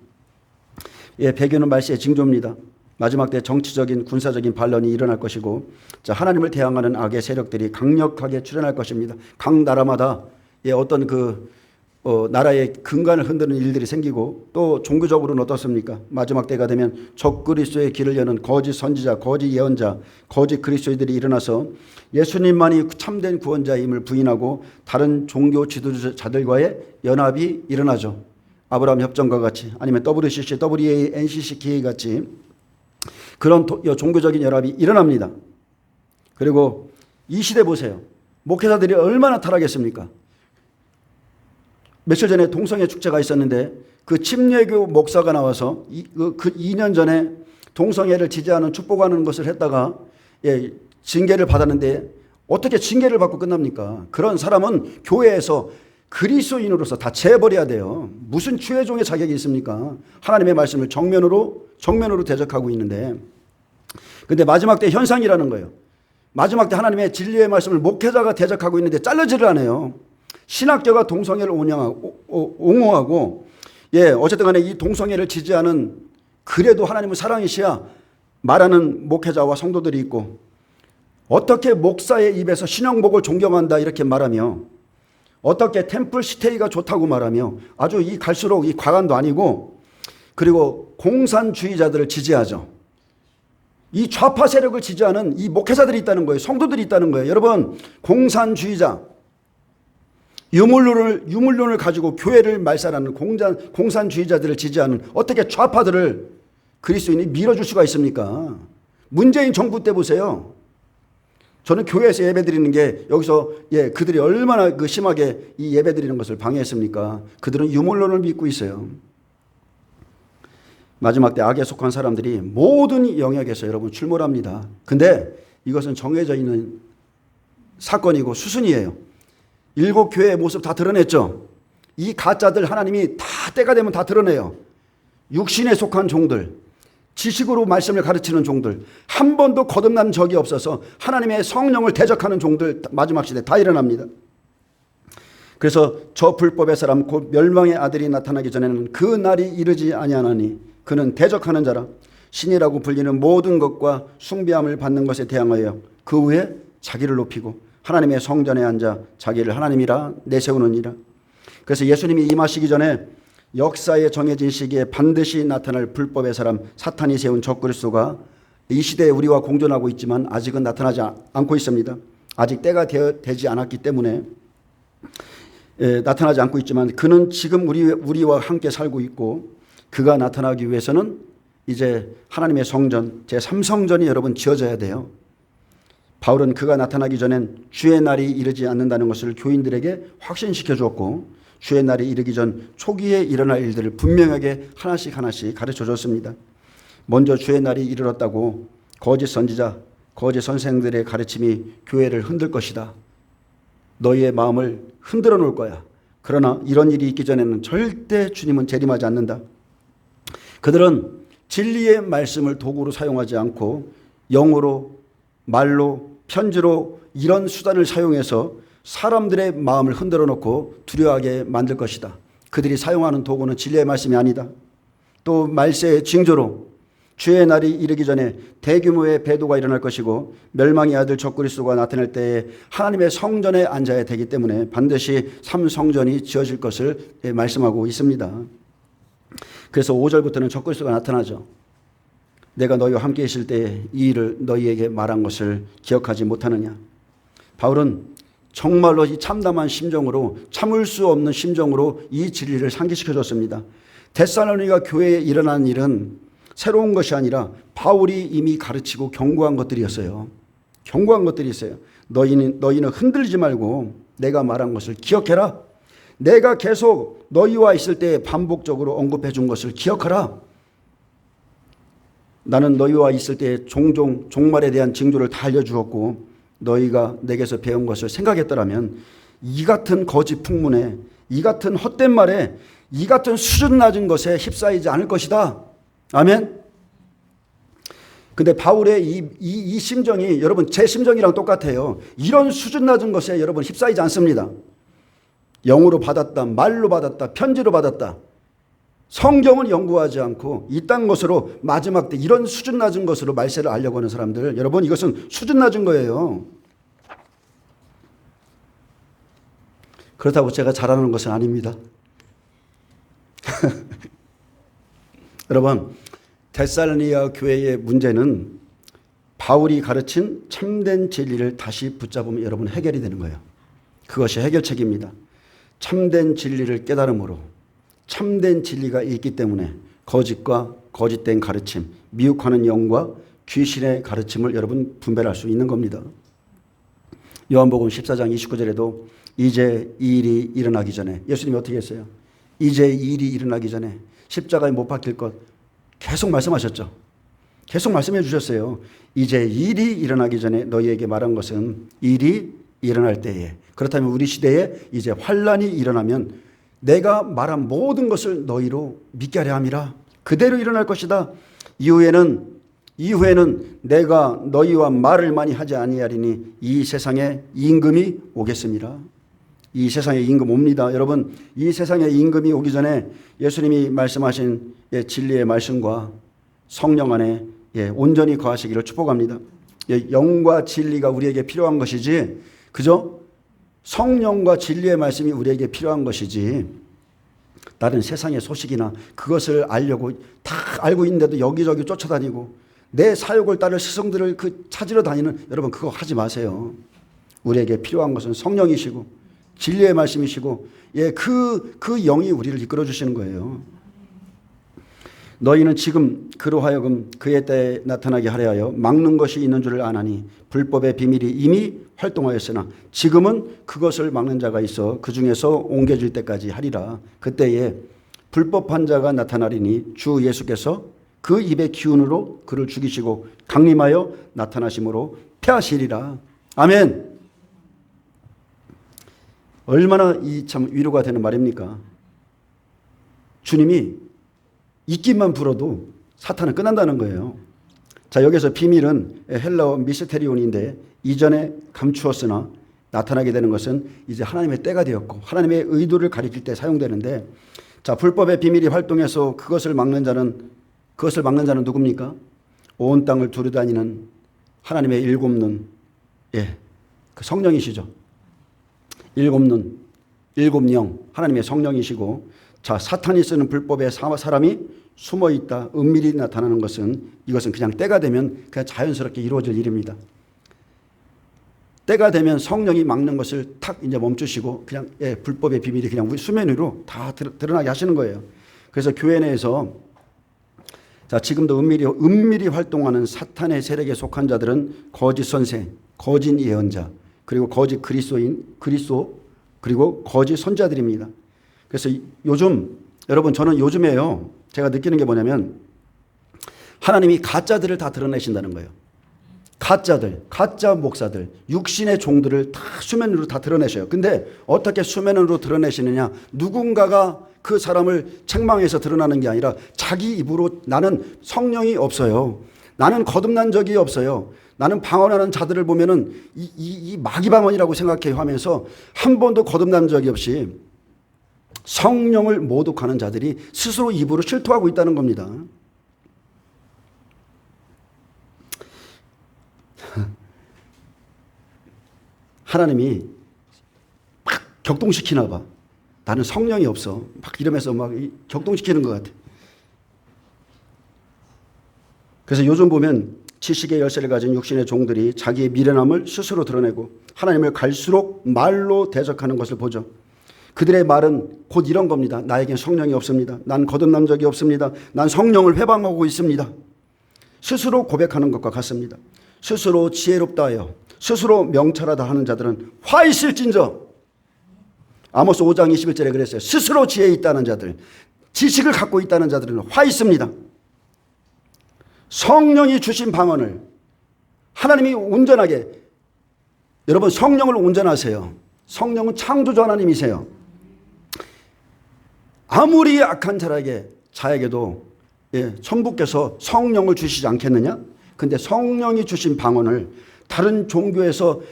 배교는 말세의 징조입니다. 마지막 때 정치적인 군사적인 반란이 일어날 것이고, 하나님을 대항하는 악의 세력들이 강력하게 출현할 것입니다. 각 나라마다 어떤 나라의 근간을 흔드는 일들이 생기고, 또 종교적으로는 어떻습니까? 마지막 때가 되면 적그리스도의 길을 여는 거짓 선지자, 거짓 예언자, 거짓 그리스도인들이 일어나서 예수님만이 참된 구원자임을 부인하고 다른 종교 지도자들과의 연합이 일어나죠. 아브라함 협정과 같이, 아니면 WCC, WA, NCC 기회 같이 그런 종교적인 연합이 일어납니다. 그리고 이 시대 보세요. 목회자들이 얼마나 타락했습니까? 며칠 전에 동성애 축제가 있었는데 그 침례교 목사가 나와서 그 2년 전에 동성애를 지지하는 축복하는 것을 했다가 징계를 받았는데 어떻게 징계를 받고 끝납니까? 그런 사람은 교회에서 그리스도인으로서 다 재버려야 돼요. 무슨 추회종의 자격이 있습니까? 하나님의 말씀을 정면으로 대적하고 있는데, 근데 마지막 때 현상이라는 거예요. 마지막 때 하나님의 진리의 말씀을 목회자가 대적하고 있는데 잘르지를 않아요. 신학교가 동성애를 옹호하고, 어쨌든 간에 이 동성애를 지지하는, 그래도 하나님은 사랑이시야 말하는 목회자와 성도들이 있고, 어떻게 목사의 입에서 신앙복을 존경한다 이렇게 말하며, 어떻게 템플 스테이가 좋다고 말하며, 아주 갈수록 이 과간도 아니고, 그리고 공산주의자들을 지지하죠. 이 좌파 세력을 지지하는 이 목회자들이 있다는 거예요. 성도들이 있다는 거예요. 여러분, 공산주의자, 유물론을 가지고 교회를 말살하는 공산주의자들을 지지하는 어떻게 좌파들을 그리스도인이 밀어줄 수가 있습니까? 문재인 정부 때 보세요. 저는 교회에서 예배드리는 게 여기서 그들이 얼마나 심하게 이 예배드리는 것을 방해했습니까? 그들은 유물론을 믿고 있어요. 마지막 때 악에 속한 사람들이 모든 영역에서 여러분 출몰합니다. 근데 이것은 정해져 있는 사건이고 수순이에요. 7 교회의 모습 다 드러냈죠. 이 가짜들 하나님이 다 때가 되면 다 드러내요. 육신에 속한 종들, 지식으로 말씀을 가르치는 종들, 한 번도 거듭난 적이 없어서 하나님의 성령을 대적하는 종들 마지막 시대 다 일어납니다. 그래서 저 불법의 사람 곧 멸망의 아들이 나타나기 전에는 그 날이 이르지 아니하나니 그는 대적하는 자라 신이라고 불리는 모든 것과 숭배함을 받는 것에 대항하여 그 후에 자기를 높이고 하나님의 성전에 앉아 자기를 하나님이라 내세우느니라. 그래서 예수님이 임하시기 전에 역사에 정해진 시기에 반드시 나타날 불법의 사람 사탄이 세운 적그리스도가 이 시대에 우리와 공존하고 있지만 아직은 나타나지 않고 있습니다. 아직 때가 되지 않았기 때문에 나타나지 않고 있지만 그는 지금 우리와 함께 살고 있고, 그가 나타나기 위해서는 이제 하나님의 성전 제3성전이 여러분 지어져야 돼요. 바울은 그가 나타나기 전엔 주의 날이 이르지 않는다는 것을 교인들에게 확신시켜 주었고, 주의 날이 이르기 전 초기에 일어날 일들을 분명하게 하나씩 가르쳐 줬습니다. 먼저 주의 날이 이르렀다고 거짓 선지자, 거짓 선생들의 가르침이 교회를 흔들 것이다. 너희의 마음을 흔들어 놓을 거야. 그러나 이런 일이 있기 전에는 절대 주님은 재림하지 않는다. 그들은 진리의 말씀을 도구로 사용하지 않고 영어로, 말로, 편지로 이런 수단을 사용해서 사람들의 마음을 흔들어 놓고 두려워하게 만들 것이다. 그들이 사용하는 도구는 진리의 말씀이 아니다. 또 말세의 징조로 주의 날이 이르기 전에 대규모의 배도가 일어날 것이고 멸망의 아들 적그리스도가 나타날 때에 하나님의 성전에 앉아야 되기 때문에 반드시 3성전이 지어질 것을 말씀하고 있습니다. 그래서 5절부터는 적그리스도가 나타나죠. 내가 너희와 함께 있을 때에 이 일을 너희에게 말한 것을 기억하지 못하느냐. 바울은 정말로 이 참담한 심정으로, 참을 수 없는 심정으로 이 진리를 상기시켜줬습니다. 데살로니가 교회에 일어난 일은 새로운 것이 아니라 바울이 이미 가르치고 경고한 것들이었어요. 경고한 것들이 있어요. 너희는 흔들지 말고 내가 말한 것을 기억해라. 내가 계속 너희와 있을 때 반복적으로 언급해 준 것을 기억하라. 나는 너희와 있을 때 종종 종말에 대한 징조를 다 알려주었고 너희가 내게서 배운 것을 생각했더라면 이 같은 거짓 풍문에, 이 같은 헛된 말에, 이 같은 수준 낮은 것에 휩싸이지 않을 것이다. 아멘. 근데 바울의 이 심정이 여러분 제 심정이랑 똑같아요. 이런 수준 낮은 것에 여러분 휩싸이지 않습니다. 영으로 받았다, 말로 받았다, 편지로 받았다. 성경을 연구하지 않고 이딴 것으로 마지막 때 이런 수준 낮은 것으로 말세를 알려고 하는 사람들, 여러분 이것은 수준 낮은 거예요. 그렇다고 제가 잘하는 것은 아닙니다. 여러분 데살로니가 교회의 문제는 바울이 가르친 참된 진리를 다시 붙잡으면 여러분 해결이 되는 거예요. 그것이 해결책입니다. 참된 진리를 깨달음으로, 참된 진리가 있기 때문에 거짓과 거짓된 가르침, 미혹하는 영과 귀신의 가르침을 여러분 분별할 수 있는 겁니다. 요한복음 14장 29절에도 이제 이 일이 일어나기 전에, 예수님이 어떻게 했어요? 이제 이 일이 일어나기 전에 십자가에 못 박힐 것 계속 말씀하셨죠. 계속 말씀해 주셨어요. 이제 일이 일어나기 전에 너희에게 말한 것은 일이 일어날 때에, 그렇다면 우리 시대에 이제 환란이 일어나면 내가 말한 모든 것을 너희로 믿게 하려 함이라. 그대로 일어날 것이다. 이후에는 내가 너희와 말을 많이 하지 아니하리니 이 세상에 임금이 오겠습니다. 이 세상에 임금 옵니다. 여러분 이 세상에 임금이 오기 전에 예수님이 말씀하신 진리의 말씀과 성령 안에 온전히 거하시기를 축복합니다. 영과 진리가 우리에게 필요한 것이지, 그죠? 성령과 진리의 말씀이 우리에게 필요한 것이지 다른 세상의 소식이나 그것을 알려고 다 알고 있는데도 여기저기 쫓아다니고 내 사욕을 따를 스승들을 찾으러 다니는, 여러분 그거 하지 마세요. 우리에게 필요한 것은 성령이시고 진리의 말씀이시고 그 영이 우리를 이끌어 주시는 거예요. 너희는 지금 그로 하여금 그의 때에 나타나게 하려 하여 막는 것이 있는 줄을 아나니 불법의 비밀이 이미 활동하였으나 지금은 그것을 막는 자가 있어 그 중에서 옮겨질 때까지 하리라. 그때에 불법한 자가 나타나리니 주 예수께서 그 입의 기운으로 그를 죽이시고 강림하여 나타나심으로 패하시리라. 아멘. 얼마나 이 참 위로가 되는 말입니까? 주님이 입김만 불어도 사탄은 끝난다는 거예요. 자, 여기서 비밀은 헬라어 미스테리온인데 이전에 감추었으나 나타나게 되는 것은 이제 하나님의 때가 되었고 하나님의 의도를 가리킬 때 사용되는데, 자, 불법의 비밀이 활동해서 그것을 막는 자는 누굽니까? 온 땅을 두루다니는 하나님의 일곱 눈, 그 성령이시죠. 일곱 눈, 일곱 영, 하나님의 성령이시고, 자, 사탄이 쓰는 불법의 사람이 숨어 있다, 은밀히 나타나는 것은 이것은 그냥 때가 되면 그냥 자연스럽게 이루어질 일입니다. 때가 되면 성령이 막는 것을 탁 이제 멈추시고 그냥 불법의 비밀이 그냥 수면 위로 다 드러나게 하시는 거예요. 그래서 교회 내에서 자, 지금도 은밀히 활동하는 사탄의 세력에 속한 자들은 거짓 선생, 거짓 예언자, 그리고 거짓 그리스도, 그리고 거짓 선자들입니다. 그래서 요즘 여러분 저는 요즘에요 제가 느끼는 게 뭐냐면 하나님이 가짜들을 다 드러내신다는 거예요. 가짜들, 가짜 목사들, 육신의 종들을 다 수면으로 다 드러내셔요. 근데 어떻게 수면으로 드러내시느냐? 누군가가 그 사람을 책망해서 드러나는 게 아니라 자기 입으로 나는 성령이 없어요. 나는 거듭난 적이 없어요. 나는 방언하는 자들을 보면은 이 마귀 방언이라고 생각해요 하면서 한 번도 거듭난 적이 없이 성령을 모독하는 자들이 스스로 입으로 실토하고 있다는 겁니다. 하나님이 막 격동시키나 봐. 나는 성령이 없어. 막 이러면서 막 격동시키는 것 같아. 그래서 요즘 보면 지식의 열쇠를 가진 육신의 종들이 자기의 미련함을 스스로 드러내고 하나님을 갈수록 말로 대적하는 것을 보죠. 그들의 말은 곧 이런 겁니다. 나에겐 성령이 없습니다. 난 거듭난 적이 없습니다. 난 성령을 회방하고 있습니다. 스스로 고백하는 것과 같습니다. 스스로 지혜롭다 하여 스스로 명철하다 하는 자들은 화 있을진저. 아모스 5장 21절에 그랬어요. 스스로 지혜 있다는 자들, 지식을 갖고 있다는 자들은 화 있습니다. 성령이 주신 방언을 하나님이 온전하게, 여러분 성령을 온전하세요. 성령은 창조주 하나님이세요. 아무리 악한 자에게도 천부께서 성령을 주시지 않겠느냐? 근데 성령이 주신 방언을 다른 종교에서,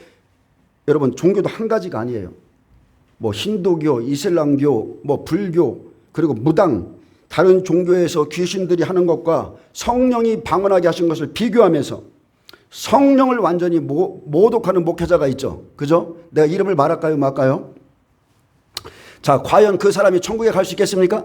여러분 종교도 한 가지가 아니에요. 뭐 힌두교, 이슬람교, 뭐 불교, 그리고 무당, 다른 종교에서 귀신들이 하는 것과 성령이 방언하게 하신 것을 비교하면서 성령을 완전히 모독하는 목회자가 있죠. 그죠? 내가 이름을 말할까요, 말까요? 자, 과연 그 사람이 천국에 갈 수 있겠습니까?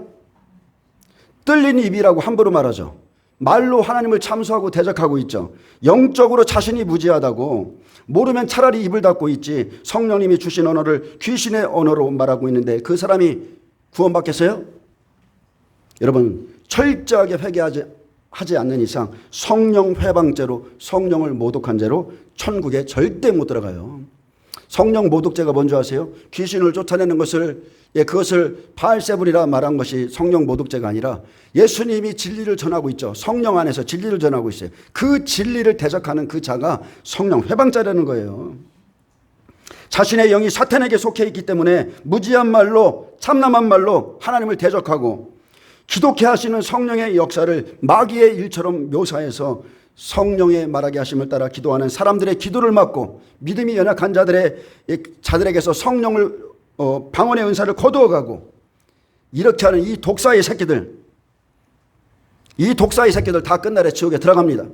뜰린 입이라고 함부로 말하죠. 말로 하나님을 참소하고 대적하고 있죠. 영적으로 자신이 무지하다고, 모르면 차라리 입을 닫고 있지, 성령님이 주신 언어를 귀신의 언어로 말하고 있는데 그 사람이 구원받겠어요? 여러분 철저하게 회개하지 않는 이상 성령 회방죄로, 성령을 모독한 죄로 천국에 절대 못 들어가요. 성령 모독죄가 뭔지 아세요? 귀신을 쫓아내는 것을, 그것을 바알세불이라 말한 것이 성령 모독죄가 아니라 예수님이 진리를 전하고 있죠. 성령 안에서 진리를 전하고 있어요. 그 진리를 대적하는 그 자가 성령 회방자라는 거예요. 자신의 영이 사탄에게 속해 있기 때문에 무지한 말로, 참남한 말로 하나님을 대적하고, 기독해 하시는 성령의 역사를 마귀의 일처럼 묘사해서 성령의 말하게 하심을 따라 기도하는 사람들의 기도를 막고, 믿음이 연약한 자들에게서 성령을 방언의 은사를 거두어가고, 이렇게 하는 이 독사의 새끼들 다 끝날에 지옥에 들어갑니다.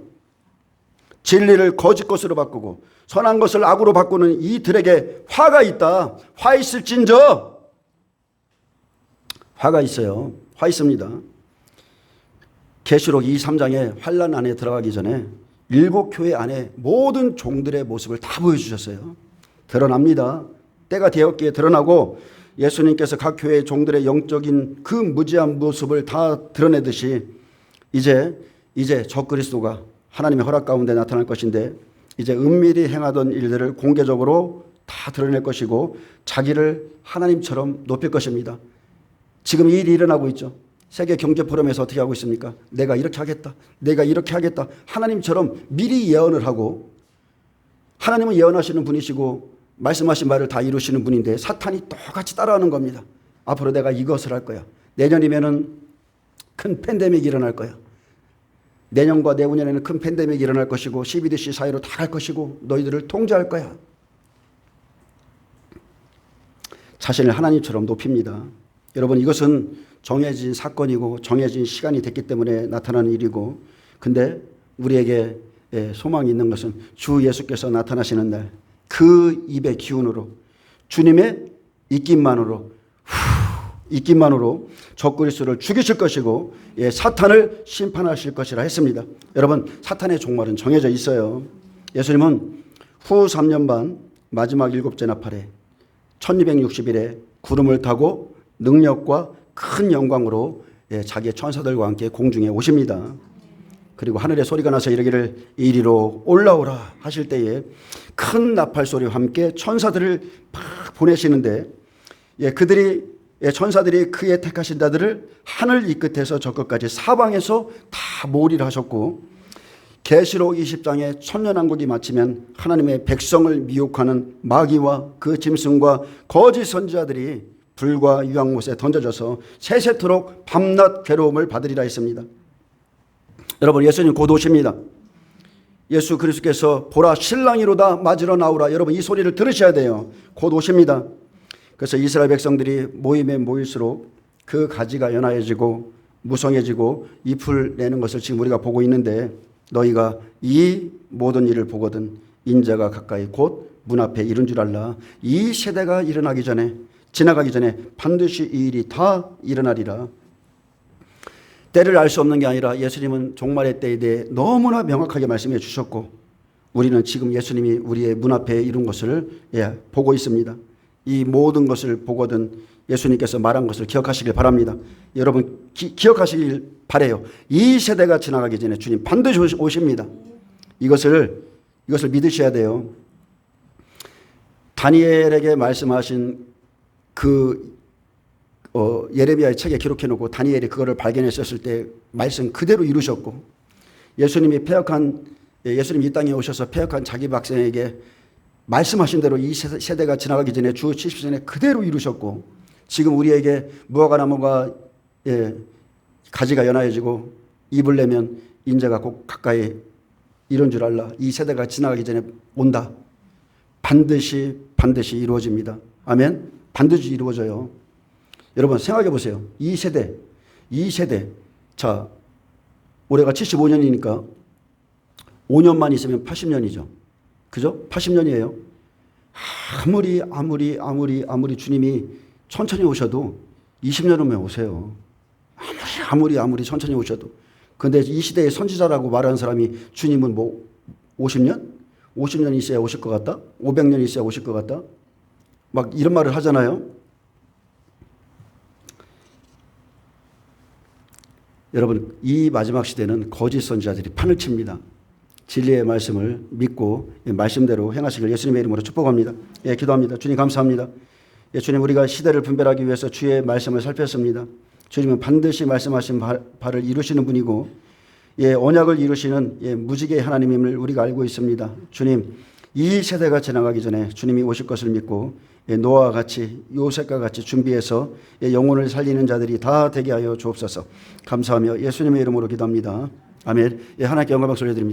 진리를 거짓 것으로 바꾸고 선한 것을 악으로 바꾸는 이들에게 화가 있다. 화 있을진저. 화가 있어요. 화 있습니다. 계시록 23장에 환난 안에 들어가기 전에 7교회 안에 모든 종들의 모습을 다 보여주셨어요. 드러납니다. 때가 되었기에 드러나고, 예수님께서 각 교회의 종들의 영적인 그 무지한 모습을 다 드러내듯이 이제 적그리스도가 하나님의 허락 가운데 나타날 것인데, 이제 은밀히 행하던 일들을 공개적으로 다 드러낼 것이고 자기를 하나님처럼 높일 것입니다. 지금 이 일이 일어나고 있죠. 세계 경제 포럼에서 어떻게 하고 있습니까? 내가 이렇게 하겠다. 내가 이렇게 하겠다. 하나님처럼 미리 예언을 하고, 하나님은 예언하시는 분이시고 말씀하신 말을 다 이루시는 분인데 사탄이 똑같이 따라하는 겁니다. 앞으로 내가 이것을 할 거야. 내년이면은 큰 팬데믹이 일어날 거야. 내년과 내후년에는 큰 팬데믹이 일어날 것이고 CBDC 사회로 다 갈 것이고 너희들을 통제할 거야. 자신을 하나님처럼 높입니다. 여러분 이것은 정해진 사건이고 정해진 시간이 됐기 때문에 나타나는 일이고, 근데 우리에게 소망이 있는 것은 주 예수께서 나타나시는 날, 그 입의 기운으로, 주님의 입김만으로 적그리스도를 죽이실 것이고 사탄을 심판하실 것이라 했습니다. 여러분 사탄의 종말은 정해져 있어요. 예수님은 후 3년 반 마지막 7째 나팔에 1260일에 구름을 타고 능력과 큰 영광으로 자기의 천사들과 함께 공중에 오십니다. 그리고 하늘에 소리가 나서 이르기를 이리로 올라오라 하실 때에 큰 나팔 소리와 함께 천사들을 막 보내시는데, 천사들이 그의 택하신 자들을 하늘 이 끝에서 저 끝까지 사방에서 다 몰이를 하셨고, 계시록 20장에 천년왕국이 마치면 하나님의 백성을 미혹하는 마귀와 그 짐승과 거짓 선지자들이 불과 유황못에 던져져서 세세토록 밤낮 괴로움을 받으리라 했습니다. 여러분 예수님 곧 오십니다. 예수 그리스도께서 보라 신랑이로다 맞으러 나오라. 여러분 이 소리를 들으셔야 돼요. 곧 오십니다. 그래서 이스라엘 백성들이 모임에 모일수록 그 가지가 연하여지고 무성해지고 잎을 내는 것을 지금 우리가 보고 있는데, 너희가 이 모든 일을 보거든 인자가 가까이 곧 문 앞에 이른 줄 알라. 이 세대가 지나가기 전에 반드시 이 일이 다 일어나리라. 때를 알 수 없는 게 아니라 예수님은 종말의 때에 대해 너무나 명확하게 말씀해 주셨고, 우리는 지금 예수님이 우리의 문 앞에 이룬 것을 보고 있습니다. 이 모든 것을 보거든 예수님께서 말한 것을 기억하시길 바랍니다. 여러분 기억하시길 바라요. 이 세대가 지나가기 전에 주님 반드시 오십니다. 이것을 믿으셔야 돼요. 다니엘에게 말씀하신 예레미야의 책에 기록해 놓고 다니엘이 그거를 발견했었을 때 말씀 그대로 이루셨고, 예수님이 이 땅에 오셔서 패역한 자기 백성에게 말씀하신 대로 이 세대가 지나가기 전에 주 70년에 그대로 이루셨고, 지금 우리에게 무화과 나무가 가지가 연하여지고 잎을 내면 인자가 꼭 가까이 이런 줄 알라. 이 세대가 지나가기 전에 온다. 반드시 이루어집니다. 아멘. 반드시 이루어져요. 여러분 생각해 보세요. 이 세대 자, 올해가 75년이니까 5년만 있으면 80년이죠. 그죠? 80년이에요. 아무리 주님이 천천히 오셔도 20년 후면 오세요. 아무리 천천히 오셔도. 근데 이 시대의 선지자라고 말하는 사람이 주님은 뭐 50년? 50년 있어야 오실 것 같다? 500년 있어야 오실 것 같다? 막 이런 말을 하잖아요. 여러분, 이 마지막 시대는 거짓 선지자들이 판을 칩니다. 진리의 말씀을 믿고 말씀대로 행하시길 예수님의 이름으로 축복합니다. 기도합니다. 주님 감사합니다. 주님, 우리가 시대를 분별하기 위해서 주의 말씀을 살폈습니다. 주님은 반드시 말씀하신 바를 이루시는 분이고 언약을 이루시는 무지개의 하나님임을 우리가 알고 있습니다. 주님, 이 세대가 지나가기 전에 주님이 오실 것을 믿고 노아와 같이 요셉과 같이 준비해서 영혼을 살리는 자들이 다 되게 하여 주옵소서. 감사하며 예수님의 이름으로 기도합니다. 아멘. 하나님께 영광 박수 올려드립니다.